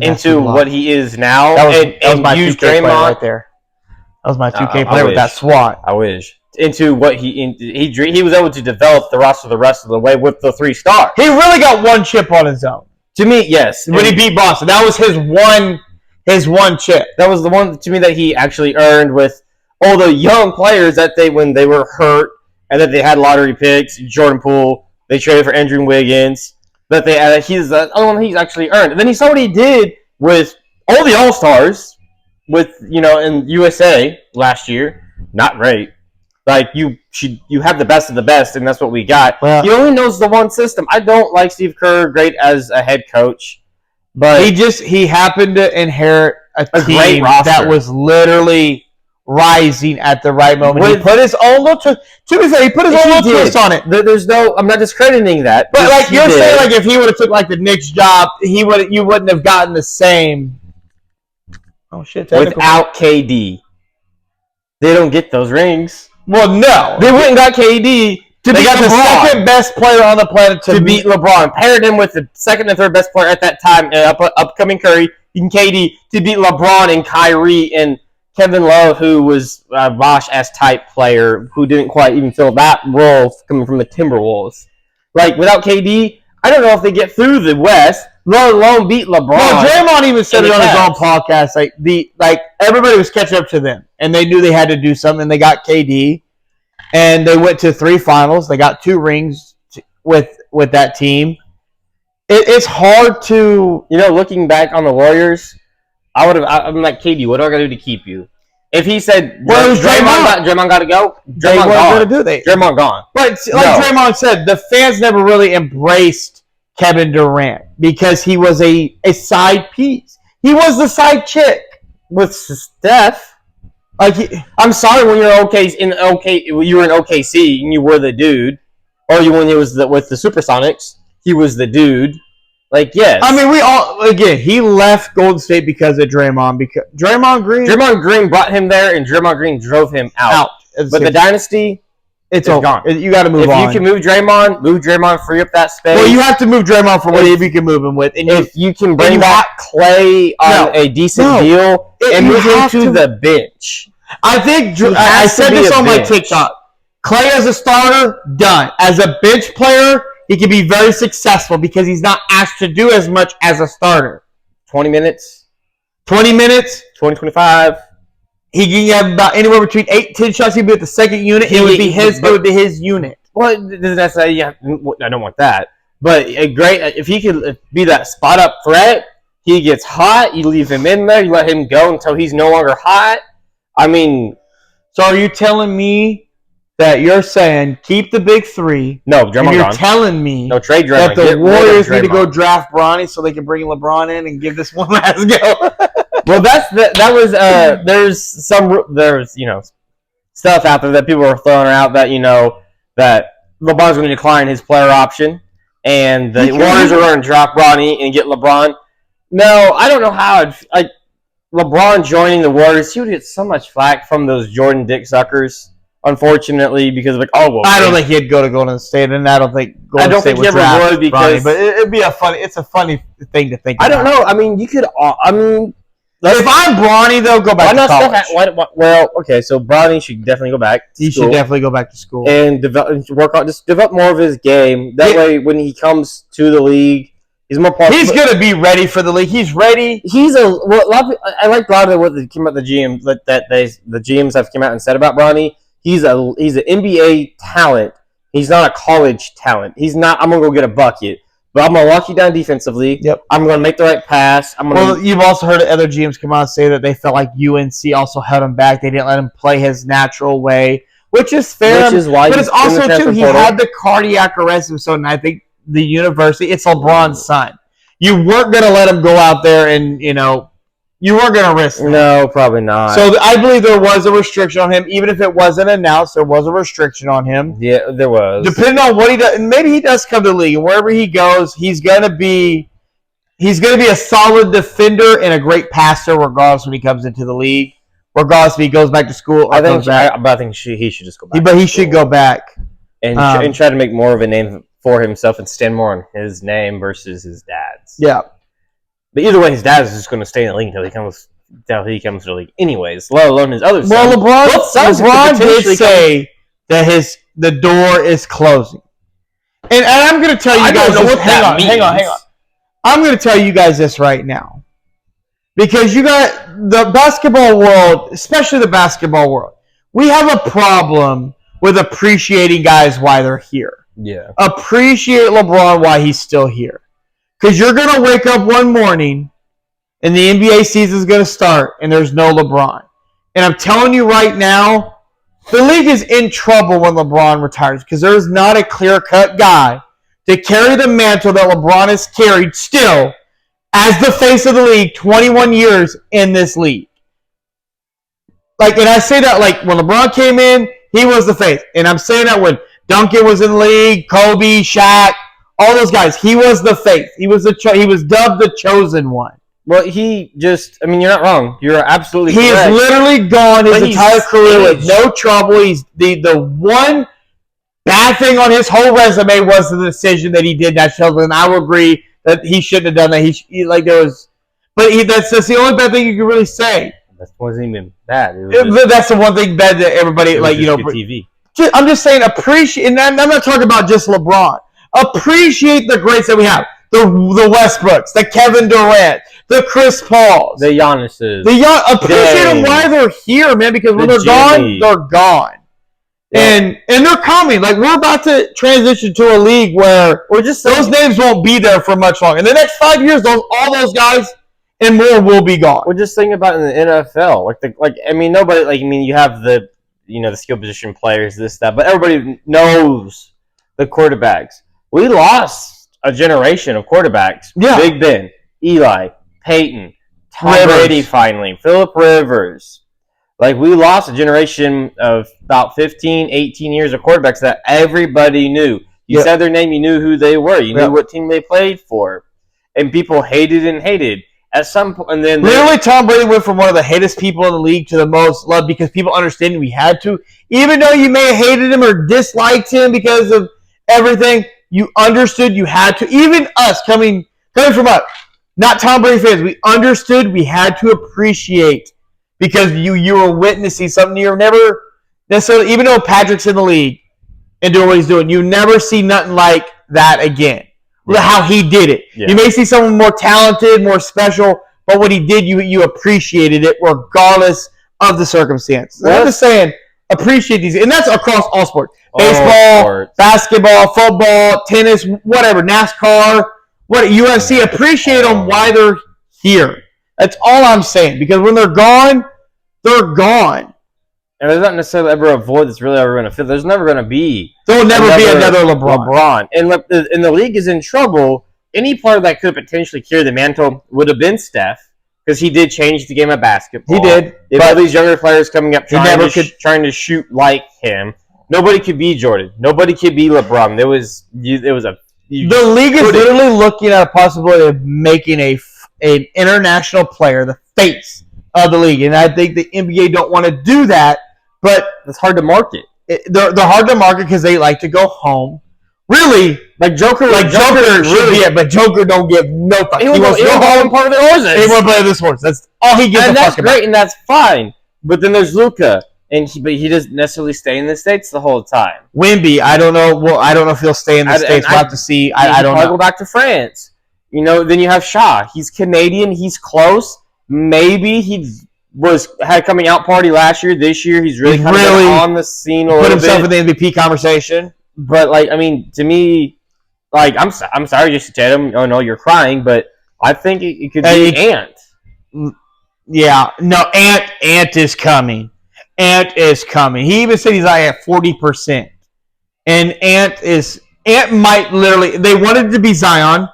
into what he is now. That was my use Draymond right there. That was my 2K player with that SWAT. I wish. Into what he was able to develop the roster the rest of the way with the 3 stars. He really got one chip on his own. To me, yes. When he beat Boston. That was his one chip. That was the one to me that he actually earned with all the young players that when they were hurt and that they had lottery picks, Jordan Poole, they traded for Andrew Wiggins, he's the only one he's actually earned. And then he saw what he did with all the All-Stars with, in USA last year. Not great. Like, you have the best of the best, and that's what we got. Well, he only knows the one system. I don't like Steve Kerr great as a head coach, but he happened to inherit a team that was literally rising at the right moment. He put his own little twist. To be fair, he put his own little twist on it. I'm not discrediting that. But like you're saying, like if he would have took like the Knicks job, you wouldn't have gotten the same. Oh shit! Without KD, they don't get those rings. Well, no. They went and got KD to beat the second best player on the planet to beat LeBron. Paired him with the second and third best player at that time, upcoming Curry and KD, to beat LeBron and Kyrie and Kevin Love, who was a Bosh-esque type player who didn't quite even fill that role coming from the Timberwolves. Like, without KD, I don't know if they get through the West, let alone beat LeBron. Well, Draymond even said it on his own podcast. Like everybody was catching up to them, and they knew they had to do something. They got KD, and they went to 3 finals. They got 2 rings with that team. It's hard to looking back on the Warriors. I'm like, KD, what do I got to do to keep you? If he said, Draymond got to go, Draymond gone. But like Draymond said, the fans never really embraced Kevin Durant because he was a side piece. He was the side chick with Steph. I'm sorry when you were in OKC and you were the dude, or when he was with the Supersonics, he was the dude. Like, yes. I mean, he left Golden State because of Draymond. Because Draymond Green brought him there, and Draymond Green drove him out. But the dynasty, It's gone. You got to move on. If you can move Draymond, free up that space. Well, you have to move Draymond for whatever you can move him with. And if you can bring back Clay on a decent deal and move him to the bench. I think I said this on my TikTok. Clay as a starter, done. As a bench player, he can be very successful because he's not asked to do as much as a starter. 20 minutes. 20 minutes. 20, 25. He can have about anywhere between 8 and 10 shots. He'd be at the second unit. It would be his unit. Well, doesn't that say I don't want that. But if he could be that spot up threat, he gets hot. You leave him in there. You let him go until he's no longer hot. I mean, so are you telling me that you're saying keep the big three? No, Draymond. You're telling me trade Draymond. That the Warriors need to go draft Bronny so they can bring LeBron in and give this one last go. Well, there's stuff out there that people are throwing out that that LeBron's going to decline his player option and the Warriors are going to drop Bronny and get LeBron. No, I don't know how LeBron joining the Warriors, he would get so much flack from those Jordan Dick suckers. Unfortunately, because I don't think he'd go to Golden State, and I don't think Golden State would draft would because Bronny, but it'd be it's a funny thing to think. I don't know. I mean, you could. If I'm Bronny, though, go back to college. Well, okay, so Bronny should definitely go back. He should definitely go back to school and develop more of his game. That way, when he comes to the league, he's more. He's going to be ready for the league. He's ready. I like a lot of what came out the GM the GMs have come out and said about Bronny. He's an NBA talent. He's not a college talent. He's not. I'm gonna go get a bucket, but I'm gonna lock you down defensively. Yep. I'm gonna make the right pass. You've also heard other GMs come out and say that they felt like UNC also held him back. They didn't let him play his natural way, which is fair. Which is why. But it's also too he had the cardiac arrest of so. And I think the university. It's LeBron's son. You weren't gonna let him go out there and You weren't going to risk that. No, probably not. So I believe there was a restriction on him. Even if it wasn't announced, there was a restriction on him. Yeah, there was. Depending on what he does, and maybe he does come to the league, and wherever he goes, he's going to be a solid defender and a great passer regardless when he comes into the league, regardless if he goes back to school or comes back. I think he should just go back. But he should go back. And try to make more of a name for himself and stand more on his name versus his dad's. Yeah. But either way, his dad is just going to stay in the league until he comes to the league anyways, let alone his other son. Well, LeBron did say that the door is closing. And I'm going to tell you guys this. Hang on. I'm going to tell you guys this right now. Because you got the basketball world, especially the basketball world, we have a problem with appreciating guys why they're here. Yeah. Appreciate LeBron why he's still here. Because you're going to wake up one morning and the NBA season is going to start and there's no LeBron. And I'm telling you right now, the league is in trouble when LeBron retires because there is not a clear-cut guy to carry the mantle that LeBron has carried still as the face of the league 21 years in this league. And I say that when LeBron came in, he was the face. And I'm saying that when Duncan was in the league, Kobe, Shaq, all those guys, he was the face. He was dubbed the chosen one. Well, you're not wrong. You're absolutely correct. He has literally gone his entire career with no trouble. He's the one bad thing on his whole resume was the decision that he did that chosen. And I would agree that he shouldn't have done that. That's the only bad thing you can really say. That wasn't even bad. That's the one thing bad that everybody TV. I'm just saying appreciate, and I'm not talking about just LeBron. Appreciate the greats that we have. The Westbrooks, the Kevin Durant, the Chris Pauls. The Giannis's. Appreciate them while they're here, man, because when they're gone, they're gone. Yeah. And they're coming. We're about to transition to a league where those names won't be there for much longer. In the next 5 years, all those guys and more will be gone. We're just thinking about in the NFL. You have the the skill position players, this, that, but everybody knows the quarterbacks. We lost a generation of quarterbacks. Yeah. Big Ben, Eli, Peyton, Tom Brady finally, Phillip Rivers. We lost a generation of about 15, 18 years of quarterbacks that everybody knew. You said their name, you knew who they were. You knew what team they played for. And people hated and hated. At some point, and then literally, Tom Brady went from one of the hatest people in the league to the most loved because people understand we had to. Even though you may have hated him or disliked him because of everything, you understood you had to. Even us coming from us, not Tom Brady fans, we understood we had to appreciate because you were witnessing something you were never necessarily. Even though Patrick's in the league and doing what he's doing, you never see nothing like that again. Yeah. How he did it. Yeah. You may see someone more talented, more special, but what he did, you appreciated it regardless of the circumstance. I'm just saying, appreciate these. And that's across all sports. Baseball, basketball, football, tennis, whatever, NASCAR, UFC. Appreciate them while they're here. That's all I'm saying. Because when they're gone, they're gone. And there's not necessarily ever a void that's really ever going to fill. There's never going to be. There will never be another LeBron. And the league is in trouble. Any player that could potentially carry the mantle would have been Steph, because he did change the game of basketball. He did. They have all these younger players coming up trying to shoot like him. Nobody could be Jordan. Nobody could be LeBron. The league is literally looking at a possibility of making an international player the face of the league, and I think the NBA don't want to do that. But it's hard to market. They're hard to market because they like to go home. Really, Joker should be it, but Joker don't give no fuck. He wants to go home part of the horses. He wants to play this horse. That's all he gives a fuck about. And that's great, and that's fine. But then there's Luka, but he doesn't necessarily stay in the States the whole time. Wemby, I don't know. Well, I don't know if he'll stay in the States. We'll have to see. I don't know. Go back to France. Then you have Shaw. He's Canadian. He's close. Maybe had a coming out party last year. This year, he's really on the scene a little bit. Put himself in the MVP conversation. But to me, I'm sorry, Jason Tatum. Oh no, you're crying. But I think it could be Ant. Yeah, no, Ant is coming. Ant is coming. He even said he's at 40%, and Ant might literally. They wanted it to be Zion.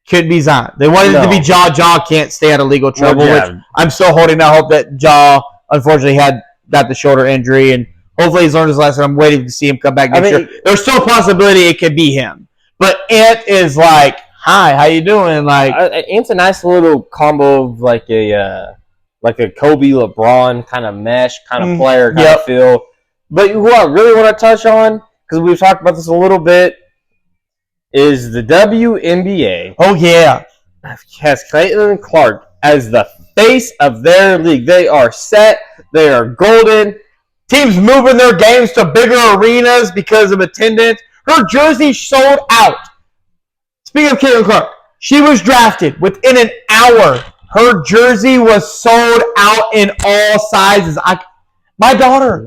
Could be Zion. They wanted it to be Ja. Ja can't stay out of legal trouble, which I'm still holding out hope that Ja, unfortunately, got the shoulder injury, and hopefully he's learned his lesson. I'm waiting to see him come back next year. There's still a possibility it could be him. But Ant is like, hi, how you doing? Ant's a nice little combo of a Kobe LeBron kind of mesh kind of player kind of feel. But who I really want to touch on, because we've talked about this a little bit, is the WNBA. Oh, yeah. Has Caitlin Clark as the face of their league. They are set. They are golden. Teams moving their games to bigger arenas because of attendance. Her jersey sold out. Speaking of Caitlin Clark, she was drafted within an hour. Her jersey was sold out in all sizes. My daughter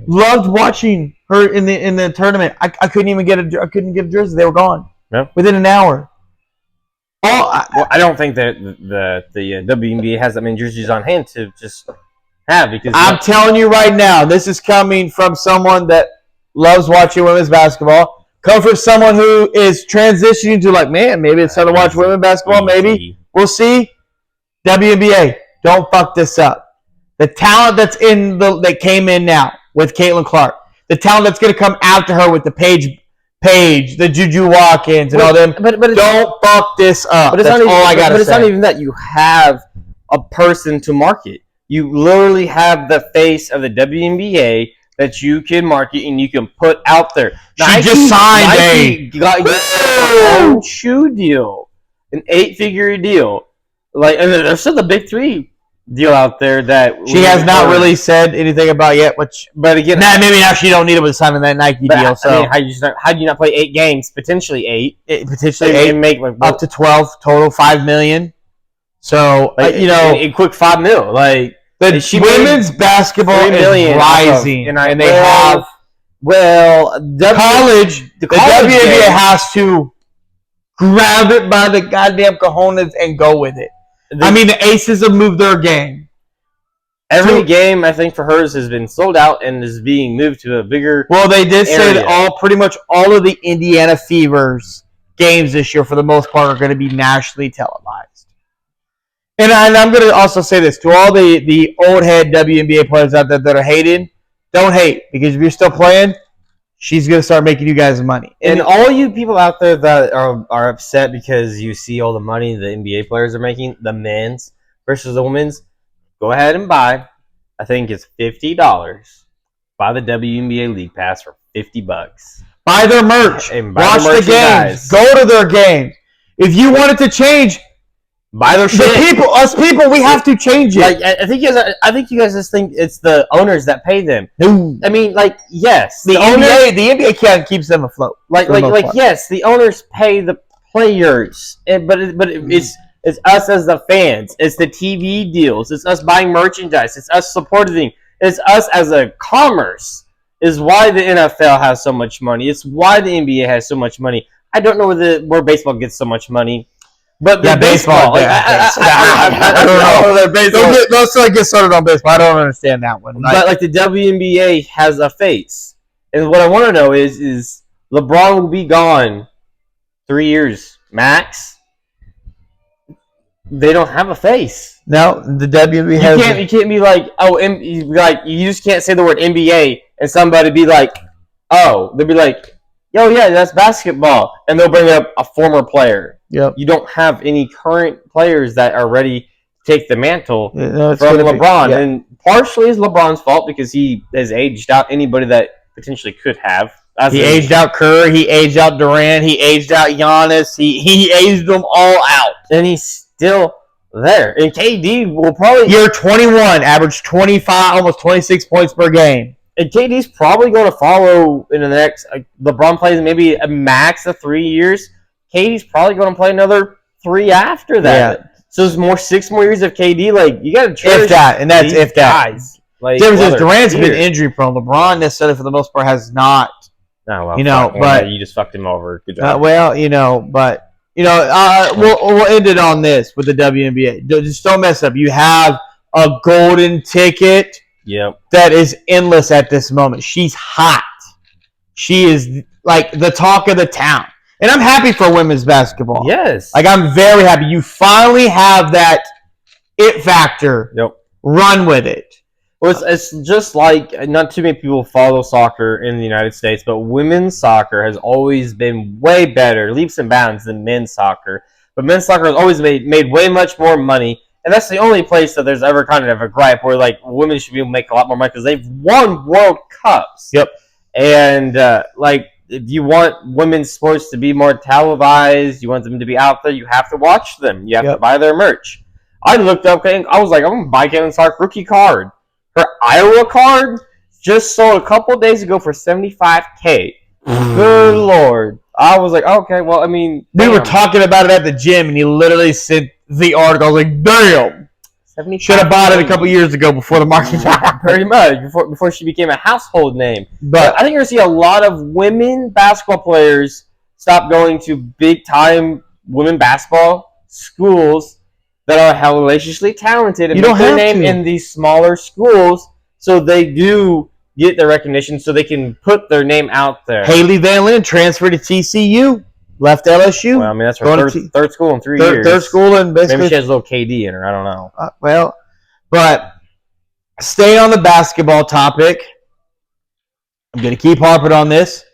loved watching her in the tournament. I couldn't even get a jersey. They were gone within an hour. I don't think that the WNBA has that many jerseys on hand to just have, because I'm telling you right now, this is coming from someone that loves watching women's basketball. Come from someone who is transitioning to maybe it's time to watch women's basketball. Maybe we'll see. WNBA, don't fuck this up. The talent that's that came in now with Caitlin Clark, the talent that's going to come after her with the Paige, the Juju Watkins, and all them. But don't fuck this up. But that's all I got to say. But it's not even that you have a person to market. You literally have the face of the WNBA that you can market and you can put out there. She just signed got her own shoe deal, an 8-figure deal. And there's still the Big Three deal out there that she has not really said anything about yet. But again, maybe now she don't need it with signing that Nike deal. So how do you not play 8 games? Potentially 8. Potentially 8. And make up to 12 total, $5 million. So a quick $5 million. Women's basketball is rising, and they have college. The WNBA has to grab it by the goddamn cojones and go with it. The Aces have moved their game. Every game, I think, for hers has been sold out and is being moved to a bigger. Well, they did say that pretty much all of the Indiana Fever's games this year, for the most part, are going to be nationally televised. And I'm going to also say this to all the old head WNBA players out there that are hating. Don't hate, because if you're still playing, she's going to start making you guys money. And all you people out there that are upset because you see all the money the NBA players are making, the men's versus the women's, go ahead and buy. I think it's $50. Buy the WNBA League Pass for $50. Buy their merch. Watch the games. Go to their games. If you want it to change, buy their shit. Us people, we have to change it. Like, I think you guys just think it's the owners that pay them. No. I mean, like, yes, the NBA can't keeps them afloat. Yes, the owners pay the players, but it's us as the fans. It's the TV deals. It's us buying merchandise. It's us supporting. It's us as a commerce. Is why the NFL has so much money. It's why the NBA has so much money. I don't know where baseball gets so much money. But baseball. I don't know. Don't get started on baseball. I don't understand that one. But like the WNBA has a face. And what I want to know is LeBron will be gone 3 years max. They don't have a face. No, the WNBA has. You can't be like, you just can't say the word NBA and somebody be like, oh, they'll be like, yo, yeah, that's basketball, and they'll bring up a former player. Yep. You don't have any current players that are ready to take the mantle from LeBron, and partially it's LeBron's fault because he has aged out anybody that potentially could have. He aged out Kerr. He aged out Durant. He aged out Giannis. He aged them all out, and he's still there. And KD will probably year 21, average 25, almost 26 points per game. And KD's probably going to follow in the next. LeBron plays maybe a max of 3 years. KD's probably going to play another 3 after that. Yeah. So there's 6 more years of KD. Like, you got to cherish if that, and that's if that. Guys. Like, Durant's been injury prone. LeBron necessarily for the most part has not. Oh, well, but you just fucked him over. Good job. We'll end it on this with the WNBA. Just don't mess up. You have a golden ticket. Yep. That is endless at this moment. She's hot. She is like the talk of the town. And I'm happy for women's basketball. Yes. Like, I'm very happy. You finally have that it factor. Yep. Run with it. Well, it's just like not too many people follow soccer in the United States, but women's soccer has always been way better, leaps and bounds, than men's soccer. But men's soccer has always made way much more money. And that's the only place that there's ever kind of a gripe where, like, women should be able to make a lot more money because they've won World Cups. Yep. And, if you want women's sports to be more televised, you want them to be out there, you have to watch them. You have to buy their merch. I looked up and I was like, I'm going to buy Caitlin Clark rookie card. Her Iowa card just sold a couple days ago for $75K. Good Lord. I was like, okay, well, I mean. We were talking about it at the gym, and he literally sent the article. I was like, damn. Should have bought it a couple years ago before the market happened. Pretty much, before she became a household name. But I think you're going to see a lot of women basketball players stop going to big-time women basketball schools that are hellishly talented and put their name in these smaller schools so they do get the recognition so they can put their name out there. Haley Van Linen transferred to TCU, left LSU. Well, I mean, that's her third school in 3 years. Third school and basically. Maybe she has a little KD in her. I don't know. But stay on the basketball topic. I'm going to keep harping on this.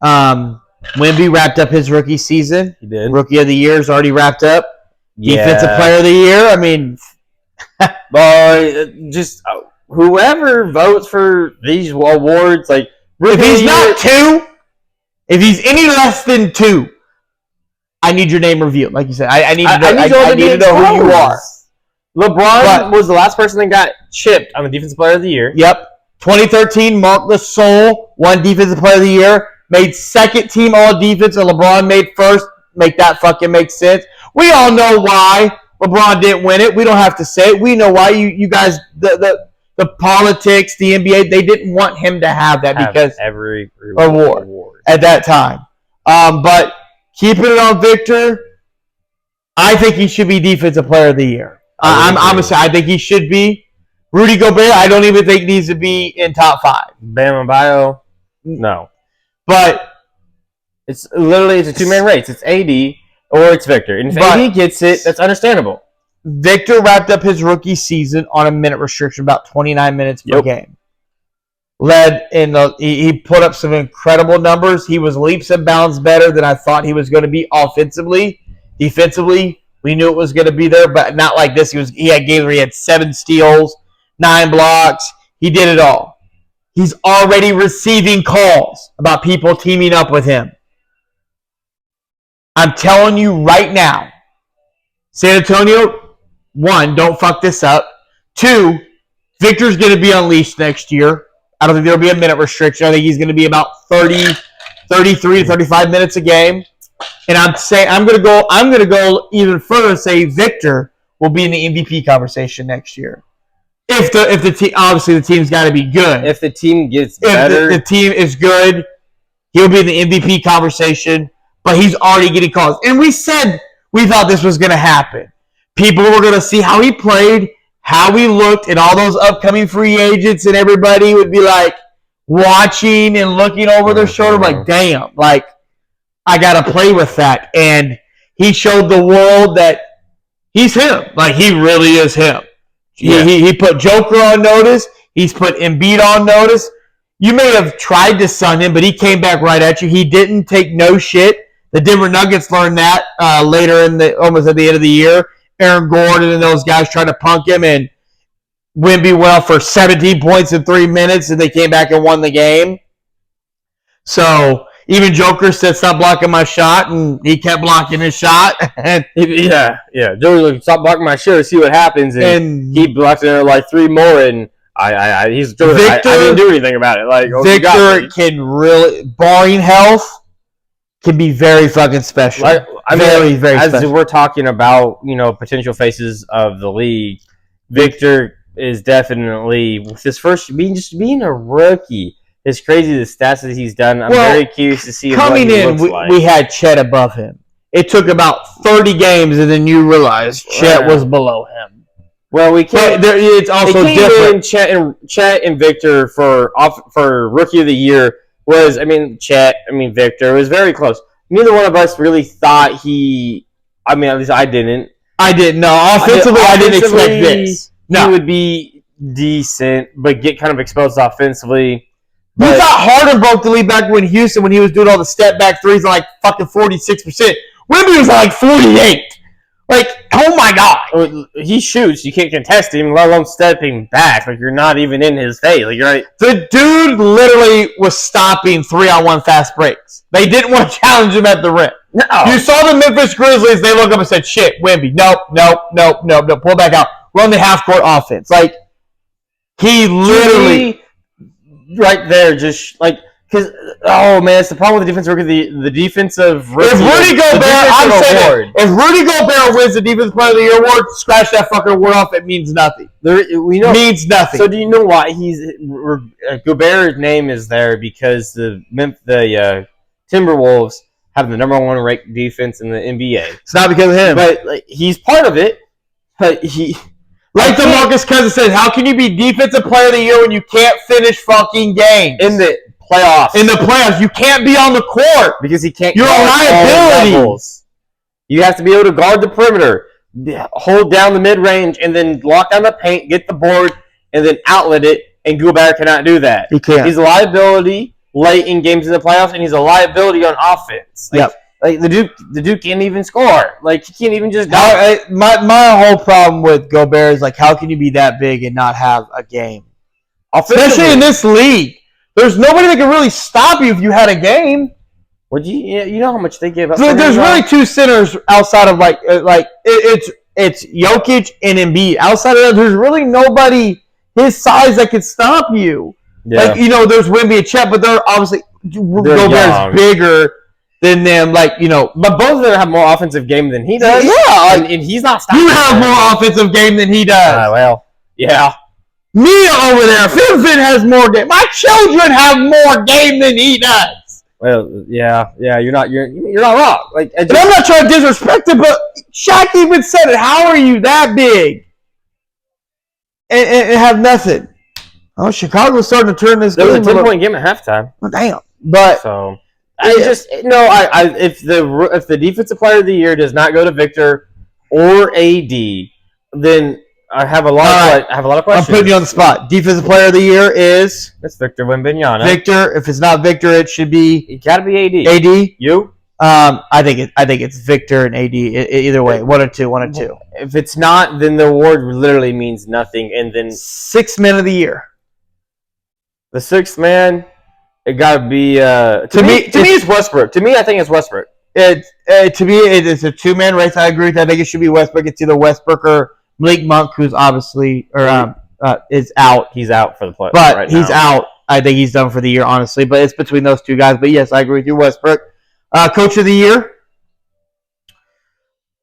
Wemby wrapped up his rookie season. He did. Rookie of the year is already wrapped up. Yeah. Defensive player of the year. I mean, just whoever votes for these awards, like if he's not 2, if he's any less than 2, I need your name revealed. Like you said, I need to know, I need to know who you are. LeBron was the last person that got chipped on the Defensive Player of the Year. Yep. 2013, Marc Gasol won Defensive Player of the Year, made second team All-Defense, and LeBron made first. Make that fucking make sense. We all know why LeBron didn't win it. We don't have to say it. We know why. You guys, the politics, the NBA, they didn't want him to have that because every award at that time. But keeping it on Victor, I think he should be Defensive Player of the Year. I think he should be. Rudy Gobert, I don't even think needs to be in top 5. Bam Adebayo, no. But it's a 2-man race. It's AD or it's Victor. And if AD gets it, that's understandable. Victor wrapped up his rookie season on a minute restriction, about 29 minutes per game. led in he put up some incredible numbers. He was leaps and bounds better than I thought he was going to be offensively. Defensively, we knew it was going to be there, but not like this. He had games where he had 7 steals, 9 blocks. He did it all. He's already receiving calls about people teaming up with him. I'm telling you right now, San Antonio, 1, don't fuck this up. 2, Victor's going to be unleashed next year. I don't think there'll be a minute restriction. I think he's going to be about 30, 33 to 35 minutes a game. And I'm going to go even further and say Victor will be in the MVP conversation next year. If the team, obviously the team's got to be good. If the team gets better, if the team is good, he'll be in the MVP conversation. But he's already getting calls, and we said we thought this was going to happen. People were going to see how he played, how he looked, and all those upcoming free agents, and everybody would be like watching and looking over their shoulder, like, damn, like I got to play with that. And he showed the world that he's him. Like, he really is him. Yeah. He put Joker on notice. He's put Embiid on notice. You may have tried to sun him, but he came back right at you. He didn't take no shit. The Denver Nuggets learned that later almost at the end of the year. Aaron Gordon and those guys tried to punk him, and Wemby went off for 17 points in 3 minutes, and they came back and won the game. So even Joker said, "Stop blocking my shot," and he kept blocking his shot. yeah. Joker like, "Stop blocking my shot, see what happens," and he blocked it like 3 more, and I didn't do anything about it. Like, Victor can really, barring health, can be very fucking special. Very special. As we're talking about, potential faces of the league, Victor is definitely, with his first being a rookie. It's crazy the stats that he's done. I'm very curious to see coming what he in. Looks like. We had Chet above him. It took about 30 games, and then you realized Chet was below him. Well, we can't. It's also different. Chet and Victor for Rookie of the Year was, Victor. It was very close. Neither one of us really thought at least I didn't. I didn't. No, offensively, I didn't expect this. No. He would be decent, but get kind of exposed offensively. We thought Harden broke the lead back when Houston, when he was doing all the step back threes, like fucking 46%. Wemby was like 48. Like, oh my God. He shoots. You can't contest him, let alone stepping back. Like, you're not even in his face. Like, you're right. The dude literally was stopping 3-on-1 fast breaks. They didn't want to challenge him at the rim. No. You saw the Memphis Grizzlies. They looked up and said, shit, Wemby. Nope. Pull back out. Run the half-court offense. Like, he literally... right there, just like, because, oh man, it's the problem with the defensive rookie. The defensive rookie. If Rudy Gobert, if Rudy Gobert wins the Defensive Player of the Year award, scratch that fucking award off. It means nothing. It means nothing. So do you know why Gobert's name is there? Because the Timberwolves have the number 1 ranked defense in the NBA. It's not because of him, but he's part of it. But he. Like DeMarcus Cousins said, how can you be Defensive Player of the Year when you can't finish fucking games? In the playoffs. You can't be on the court. Because he can't You're a liability. You have to be able to guard the perimeter, hold down the mid-range, and then lock down the paint, get the board, and then outlet it, and Gobert cannot do that. He can't. He's a liability late in games in the playoffs, and he's a liability on offense. Yep. Like the Duke can't even score. Like he can't even just. My whole problem with Gobert is like, how can you be that big and not have a game? Especially in this league, there's nobody that can really stop you if you had a game. Would you know how much they give up? There's really 2 centers outside of it's Jokic and Embiid. Outside of that, there's really nobody his size that can stop you. Yeah. Like there's Wemby and Chet, but they're obviously Gobert's bigger than them, but both of them have more offensive game than he does. Yeah, and he's not stopping. You have more offensive game than he does. Yeah. Mia over there, Finn has more game. My children have more game than he does. Well, yeah, you're not wrong. Like, and I'm not trying to disrespect it, but Shaq even said it. How are you that big and have nothing? Oh, Chicago's starting to turn this game. There was a 10-point game at halftime. Oh, damn. But so. If the Defensive Player of the Year does not go to Victor or AD, then I have a lot of questions. I'm putting you on the spot. Defensive player of the year is It's Victor Wembanyama. Victor. If it's not Victor, it should be You got to be AD. AD. You? I think it's Victor and AD. Either way, one or two. If it's not, then the award literally means nothing. And then Sixth man of the year. the sixth man, it got to be. To me, it's Westbrook. To me, I think it's Westbrook. To me, it's a two-man race. I agree with that. I think it should be Westbrook. It's either Westbrook or Malik Monk, who's obviously is out. He's out for the play. But right he's now. out. I think he's done for the year, honestly. But it's between those two guys. But yes, I agree with you, Westbrook. Coach of the year?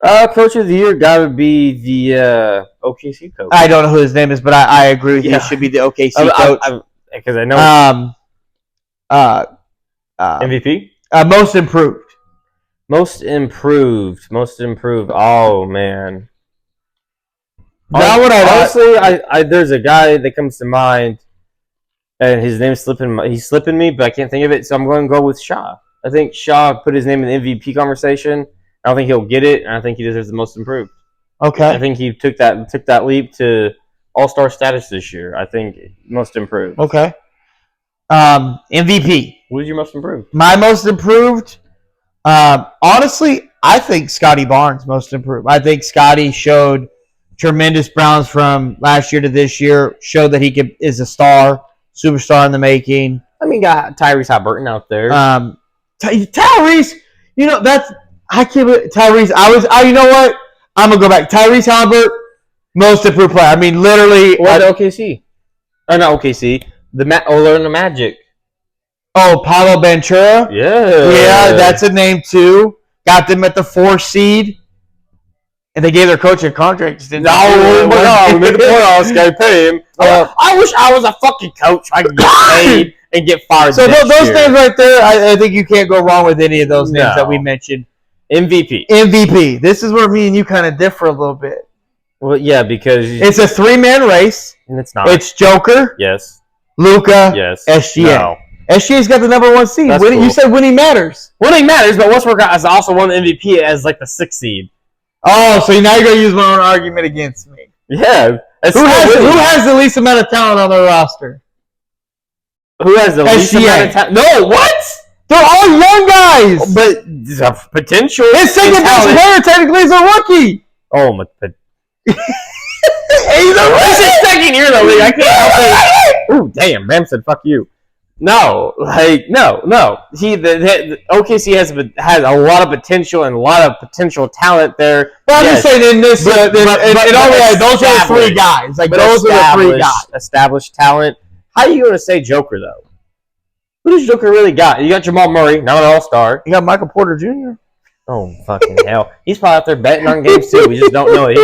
Coach of the year got to be the OKC coach. I don't know who his name is, but I agree with you. It should be the OKC coach. Because I know MVP? Most improved. Most improved. Oh, man. Honestly, there's a guy that comes to mind, and his name's he's slipping me, but I can't think of it, so I'm going to go with Shaw. I think Shaw put his name in the MVP conversation. I don't think he'll get it, and I think he deserves the most improved. Okay. I think he took that leap to all-star status this year. I think most improved. Okay. MVP. Who's your most improved? My most improved, honestly, I think Scotty Barnes most improved. I think Scotty showed tremendous bounce from last year to this year. Showed that he is a superstar in the making. I mean, got Tyrese Halliburton out there. Tyrese, I can't believe Tyrese. You know what? I'm gonna go back. Tyrese Halliburton, most improved player. I mean, literally. What OKC? Oh, not OKC. The Magic. Oh, Paulo Ventura. Yeah, that's a name too. Got them at the 4 seed, and they gave their coach a contract. We made the playoffs. Got to pay him. I wish I was a fucking coach. I could get paid and get fired. So those names right there, I think you can't go wrong with any of those names that we mentioned. MVP. This is where me and you kind of differ a little bit. Well, yeah, because it's a 3-man race. And it's not. It's Joker. Yes. Luka. Yes. SGA. No. SGA's got the number 1 seed. Cool. You said winning matters. Winning matters, but Westbrook has also won the MVP as like the 6th seed. Oh, so now you're gonna use my own argument against me. Yeah. Who has the least amount of talent on their roster? Who has the least amount of talent? No, what? They're all young guys. But potential. His second best player technically is a rookie. Oh my! He's a rookie. This is second year in the league. I can't help it. Ooh, damn! Bam said, "Fuck you." No. The OKC has a lot of potential and a lot of potential talent there. But I'm just saying in this, those are the 3 guys. Like those are the 3 guys. Established talent. How are you going to say Joker though? Who does Joker really got? You got Jamal Murray, not an all-star. You got Michael Porter Jr. Oh, fucking hell. He's probably out there betting on games too. We just don't know it.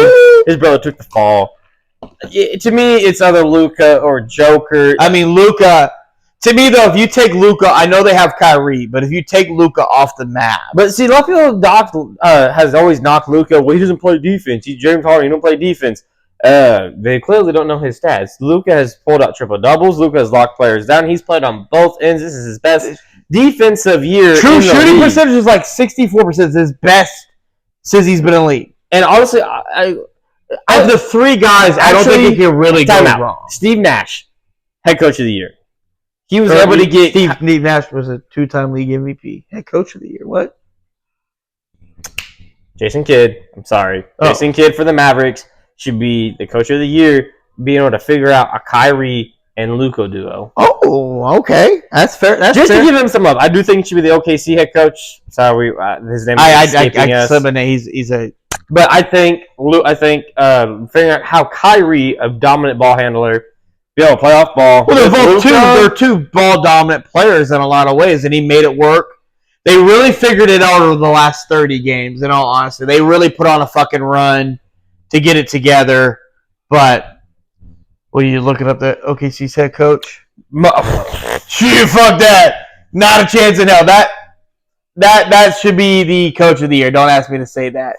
His brother took the fall. To me, it's either Luka or Joker. I mean, Luka. To me, though, if you take Luka, I know they have Kyrie, but if you take Luka off the map. But see, a lot of people has always knocked Luka. Well, he doesn't play defense. He's James Harden. He don't play defense. They clearly don't know his stats. Luka has pulled out triple doubles. Luka has locked players down. He's played on both ends. This is his best defensive year. True shooting percentage is like 64%. It's his best since he's been in the league. And honestly, of the 3 guys, I don't think he can really go wrong. Steve Nash, head coach of the year. He was able to get Steve Nash was a 2-time league MVP, head coach of the year. What? Jason Kidd. I'm sorry, Jason Kidd for the Mavericks should be the coach of the year, being able to figure out a Kyrie and Luka duo. Oh, okay, that's fair. That's just fair. to give him some love. I do think he should be the OKC head coach. Sorry, his name is escaping us. He's a. But I think figuring out how Kyrie, a dominant ball handler, be able to play off ball. Well, they're 2 ball dominant players in a lot of ways, and he made it work. They really figured it out over the last 30 games. In all honesty, they really put on a fucking run to get it together. But you looking up the OKC's head coach? Shit, fuck that. Not a chance in hell. That should be the coach of the year. Don't ask me to say that.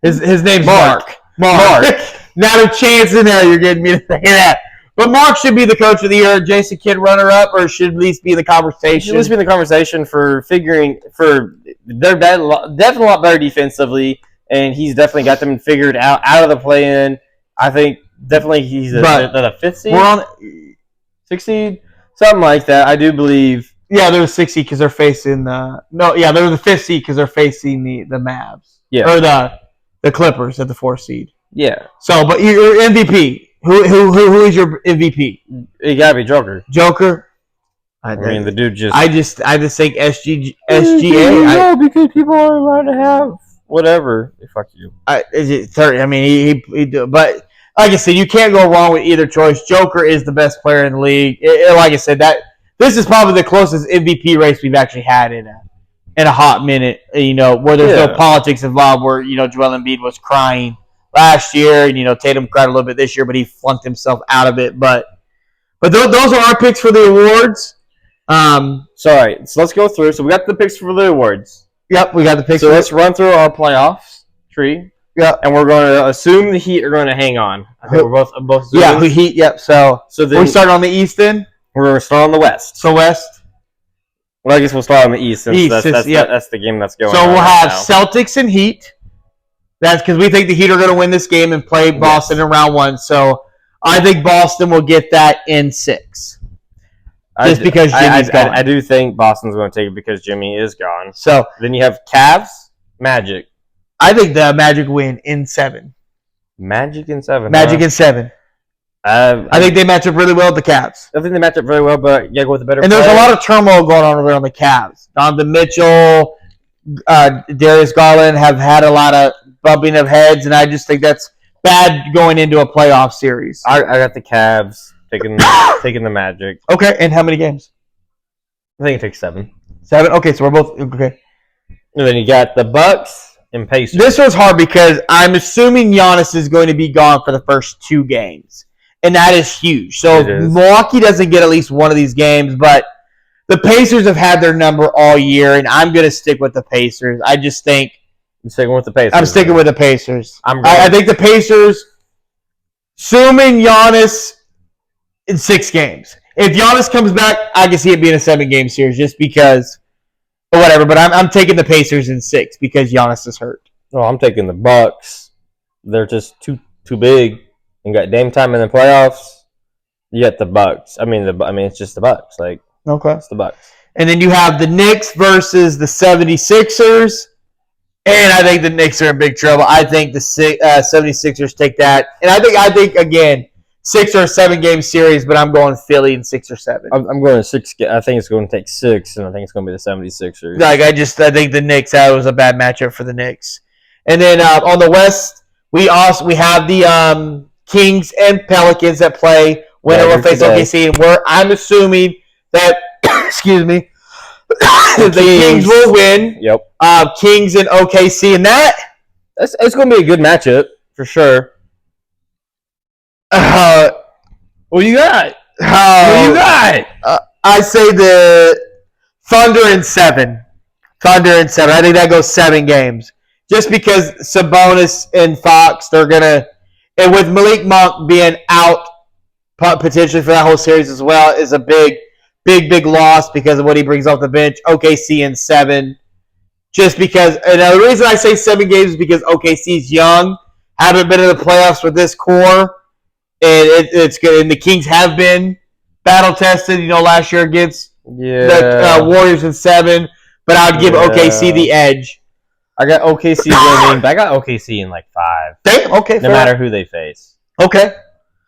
His name's Mark. Not a chance in hell you're getting me to say that. But Mark should be the coach of the year. Jason Kidd runner-up, or should at least be in the conversation? Should at least be in the conversation they're definitely a lot better defensively, and he's definitely got them figured out of the play-in. I think definitely he's the 5th seed. We're on 6th seed, something like that. I do believe. Yeah, they're the 6th seed because they're facing the they're the 5th seed because they're facing the Mavs. Yeah, or the Clippers at the 4th seed. Yeah. So, but your MVP. Who is your MVP? It gotta be Joker. Joker. I mean, the dude just. I just think SGA. No, because people are allowed to have whatever. Fuck you. Is it 30? I mean, he but like I said, you can't go wrong with either choice. Joker is the best player in the league. Like I said, this is probably the closest MVP race we've actually had in a hot minute. Where there's no politics involved. Where Joel Embiid was crying last year, and Tatum cried a little bit this year, but he flunked himself out of it. But those are our picks for the awards. So let's go through. So we got the picks for the awards. Yep, we got the picks. So let's run through our playoffs tree. Yeah, and we're going to assume the Heat are going to hang on. I think we're both. Yeah, the Heat. Yep. So then we start on the East. Then we're going to start on the West. So West. Well, I guess we'll start on the East. Since East. That's the game that's going. So we'll have right Celtics and Heat. That's because we think the Heat are going to win this game and play Boston in round 1. So I think Boston will get that in 6. Just because Jimmy's gone. I do think Boston's going to take it because Jimmy is gone. So then you have Cavs, Magic. I think the Magic win in 7. Magic in 7. Magic in 7. I think they match up really well with the Cavs. I think they match up very well, but you got to go with a better And player. there's a lot of turmoil going on over there on the Cavs. Donovan Mitchell, Darius Garland have had a lot of bumping of heads, and I just think that's bad going into a playoff series. I got the Cavs taking the Magic. Okay, and how many games? I think it takes 7. 7? Okay, so we're both okay. And then you got the Bucks and Pacers. This was hard because I'm assuming Giannis is going to be gone for the first 2 games, and that is huge. So Milwaukee doesn't get at least one of these games, but the Pacers have had their number all year, and I'm going to stick with the Pacers. I just think I'm sticking with the Pacers. I'm sticking with the Pacers. I think the Pacers, assuming Giannis in 6 games. If Giannis comes back, I can see it being a 7-game series just because, or whatever. But I'm taking the Pacers in 6 because Giannis is hurt. No, I'm taking the Bucks. They're just too big. You got Dame time in the playoffs. You got the Bucks. I mean, it's just the Bucks. Like, okay, it's the Bucks. And then you have the Knicks versus the 76ers. And I think the Knicks are in big trouble. I think the 76ers take that. And I think again, 6 or 7-game series, but I'm going Philly in 6 or 7. I'm going to 6. I think it's going to take 6, and I think it's going to be the 76ers. Like I think the Knicks. That was a bad matchup for the Knicks. And then on the West, we have the Kings and Pelicans that play. Winner will face OKC, and I'm assuming that excuse me. The Kings will win. Yep. Kings and OKC, and it's going to be a good matchup for sure. What you got? What you got? I say the Thunder in 7. Thunder in 7. I think that goes 7 games. Just because Sabonis and Fox, they're gonna, and with Malik Monk being out potentially for that whole series as well, is a big loss because of what he brings off the bench. OKC in 7. Just because, and the reason I say 7 games is because OKC's young, haven't been in the playoffs with this core, and it's good. And the Kings have been battle tested, last year against the Warriors in 7. But I would give OKC the edge. I got OKC winning, but I got OKC in like 5. Damn, okay, no matter who they face. Okay.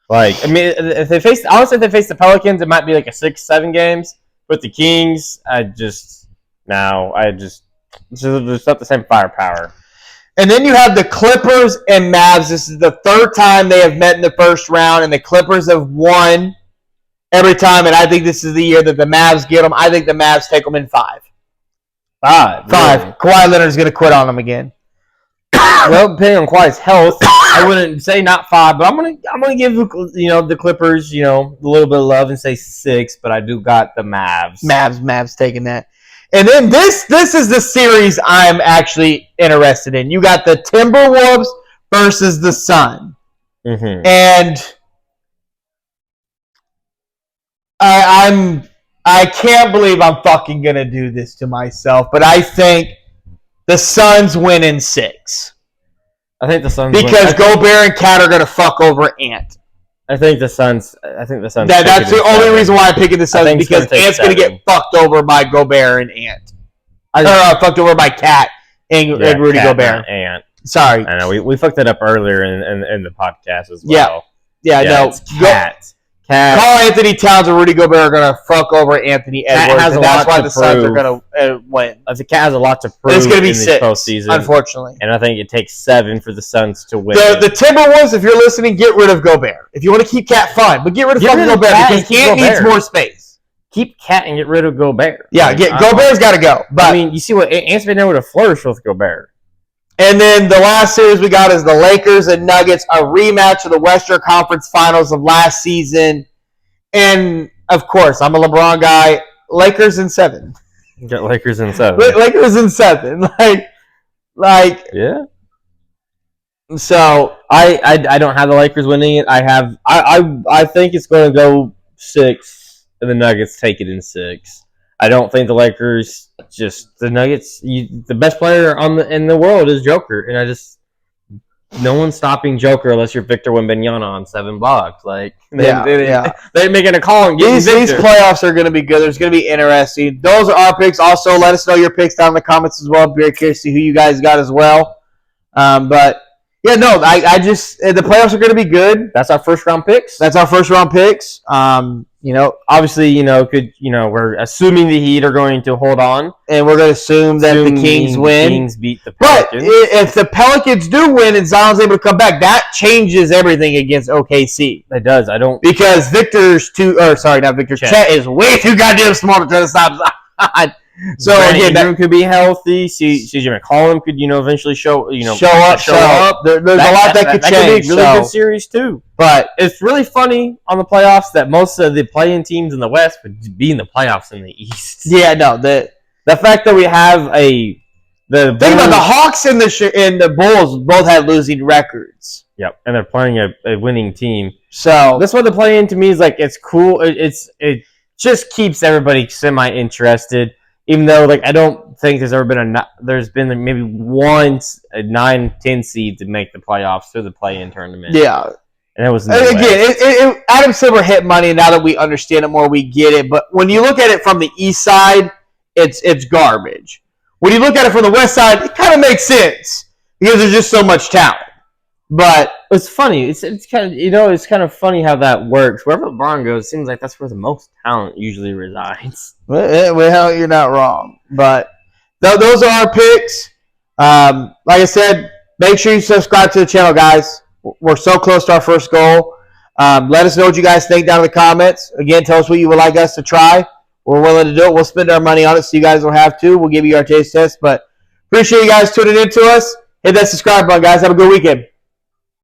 Like, I mean, if they face the Pelicans, it might be like a 6-7 games. But the Kings, there's not the same firepower. And then you have the Clippers and Mavs. This is the 3rd time they have met in the first round, and the Clippers have won every time. And I think this is the year that the Mavs get them. I think the Mavs take them in 5. 5. Really? Kawhi Leonard's going to quit on them again. Well, depending on Kawhi's health, I wouldn't say not 5, but I'm gonna give the Clippers a little bit of love and say 6. But I do got the Mavs. Mavs taking that. And then this is the series I'm actually interested in. You got the Timberwolves versus the Sun. Mm-hmm. And I can't believe I'm fucking going to do this to myself, but I think the Suns win in 6. I think the Suns because Gobert and Cat are going to fuck over Ant. I think the Suns. That's the only reason why I'm picking the Suns, because Ant's going to get fucked over by Gobert and Ant. Fucked over by Cat and Rudy Gobert. Ant. Sorry. I know. We fucked it up earlier in the podcast as well. Yeah, no. It's Cat. Carl Anthony Towns and Rudy Gobert are going to fuck over Anthony Edwards, and that's why the Suns are going to win. The Cat has a lot to prove. It's going to be in 6, postseason, unfortunately. And I think it takes 7 for the Suns to win. The Timberwolves, if you're listening, get rid of Gobert. If you want to keep Cat, fine, but get rid of fucking Gobert because Ant needs more space. Keep Cat and get rid of Gobert. Yeah, Gobert's got to go. But I mean, you see what Ant's been able to flourish with Gobert. And then the last series we got is the Lakers and Nuggets, a rematch of the Western Conference Finals of last season. And, of course, I'm a LeBron guy. Lakers in 7. You got Lakers in 7. Lakers in 7. Like, yeah. So I don't have the Lakers winning it. I think it's going to go 6, and the Nuggets take it in 6. I don't think the Lakers the Nuggets. The best player in the world is Joker, and no one's stopping Joker unless you're Victor Wembanyama on 7 blocks. Like they're making a call and getting these playoffs are going to be good. There's going to be interesting. Those are our picks. Also, let us know your picks down in the comments as well. I'm very curious to see who you guys got as well. But yeah, no, the playoffs are going to be good. That's our first round picks. Obviously, we're assuming the Heat are going to hold on, and we're going to assume that the Kings win. The Kings beat the Pelicans. But if the Pelicans do win and Zion's able to come back, that changes everything against OKC. It does. Because Chet is way too goddamn small to try to stop Zion. So again, that could be healthy. CJ McCollum could, eventually show up. There's a lot that could change. That could be a really good series too. But it's really funny on the playoffs that most of the play-in teams in the West would be in the playoffs in the East. Yeah, no, the fact that we have think about the Hawks and the Bulls both had losing records. Yep, and they're playing a winning team. So that's what the play-in to me is like. It's cool. It just keeps everybody semi-interested. Even though, I don't think there's been maybe once a 9-10 seed to make the playoffs through the play-in tournament. Yeah. And it was Adam Silver hit money. Now that we understand it more, we get it. But when you look at it from the east side, it's garbage. When you look at it from the west side, it kind of makes sense because there's just so much talent. But it's funny. It's kind of it's kind of funny how that works. Wherever LeBron goes, it seems like that's where the most talent usually resides. Well, you're not wrong. But those are our picks. Like I said, make sure you subscribe to the channel, guys. We're so close to our first goal. Let us know what you guys think down in the comments. Again, tell us what you would like us to try. We're willing to do it. We'll spend our money on it so you guys don't have to. We'll give you our taste test. But appreciate you guys tuning in to us. Hit that subscribe button, guys. Have a good weekend.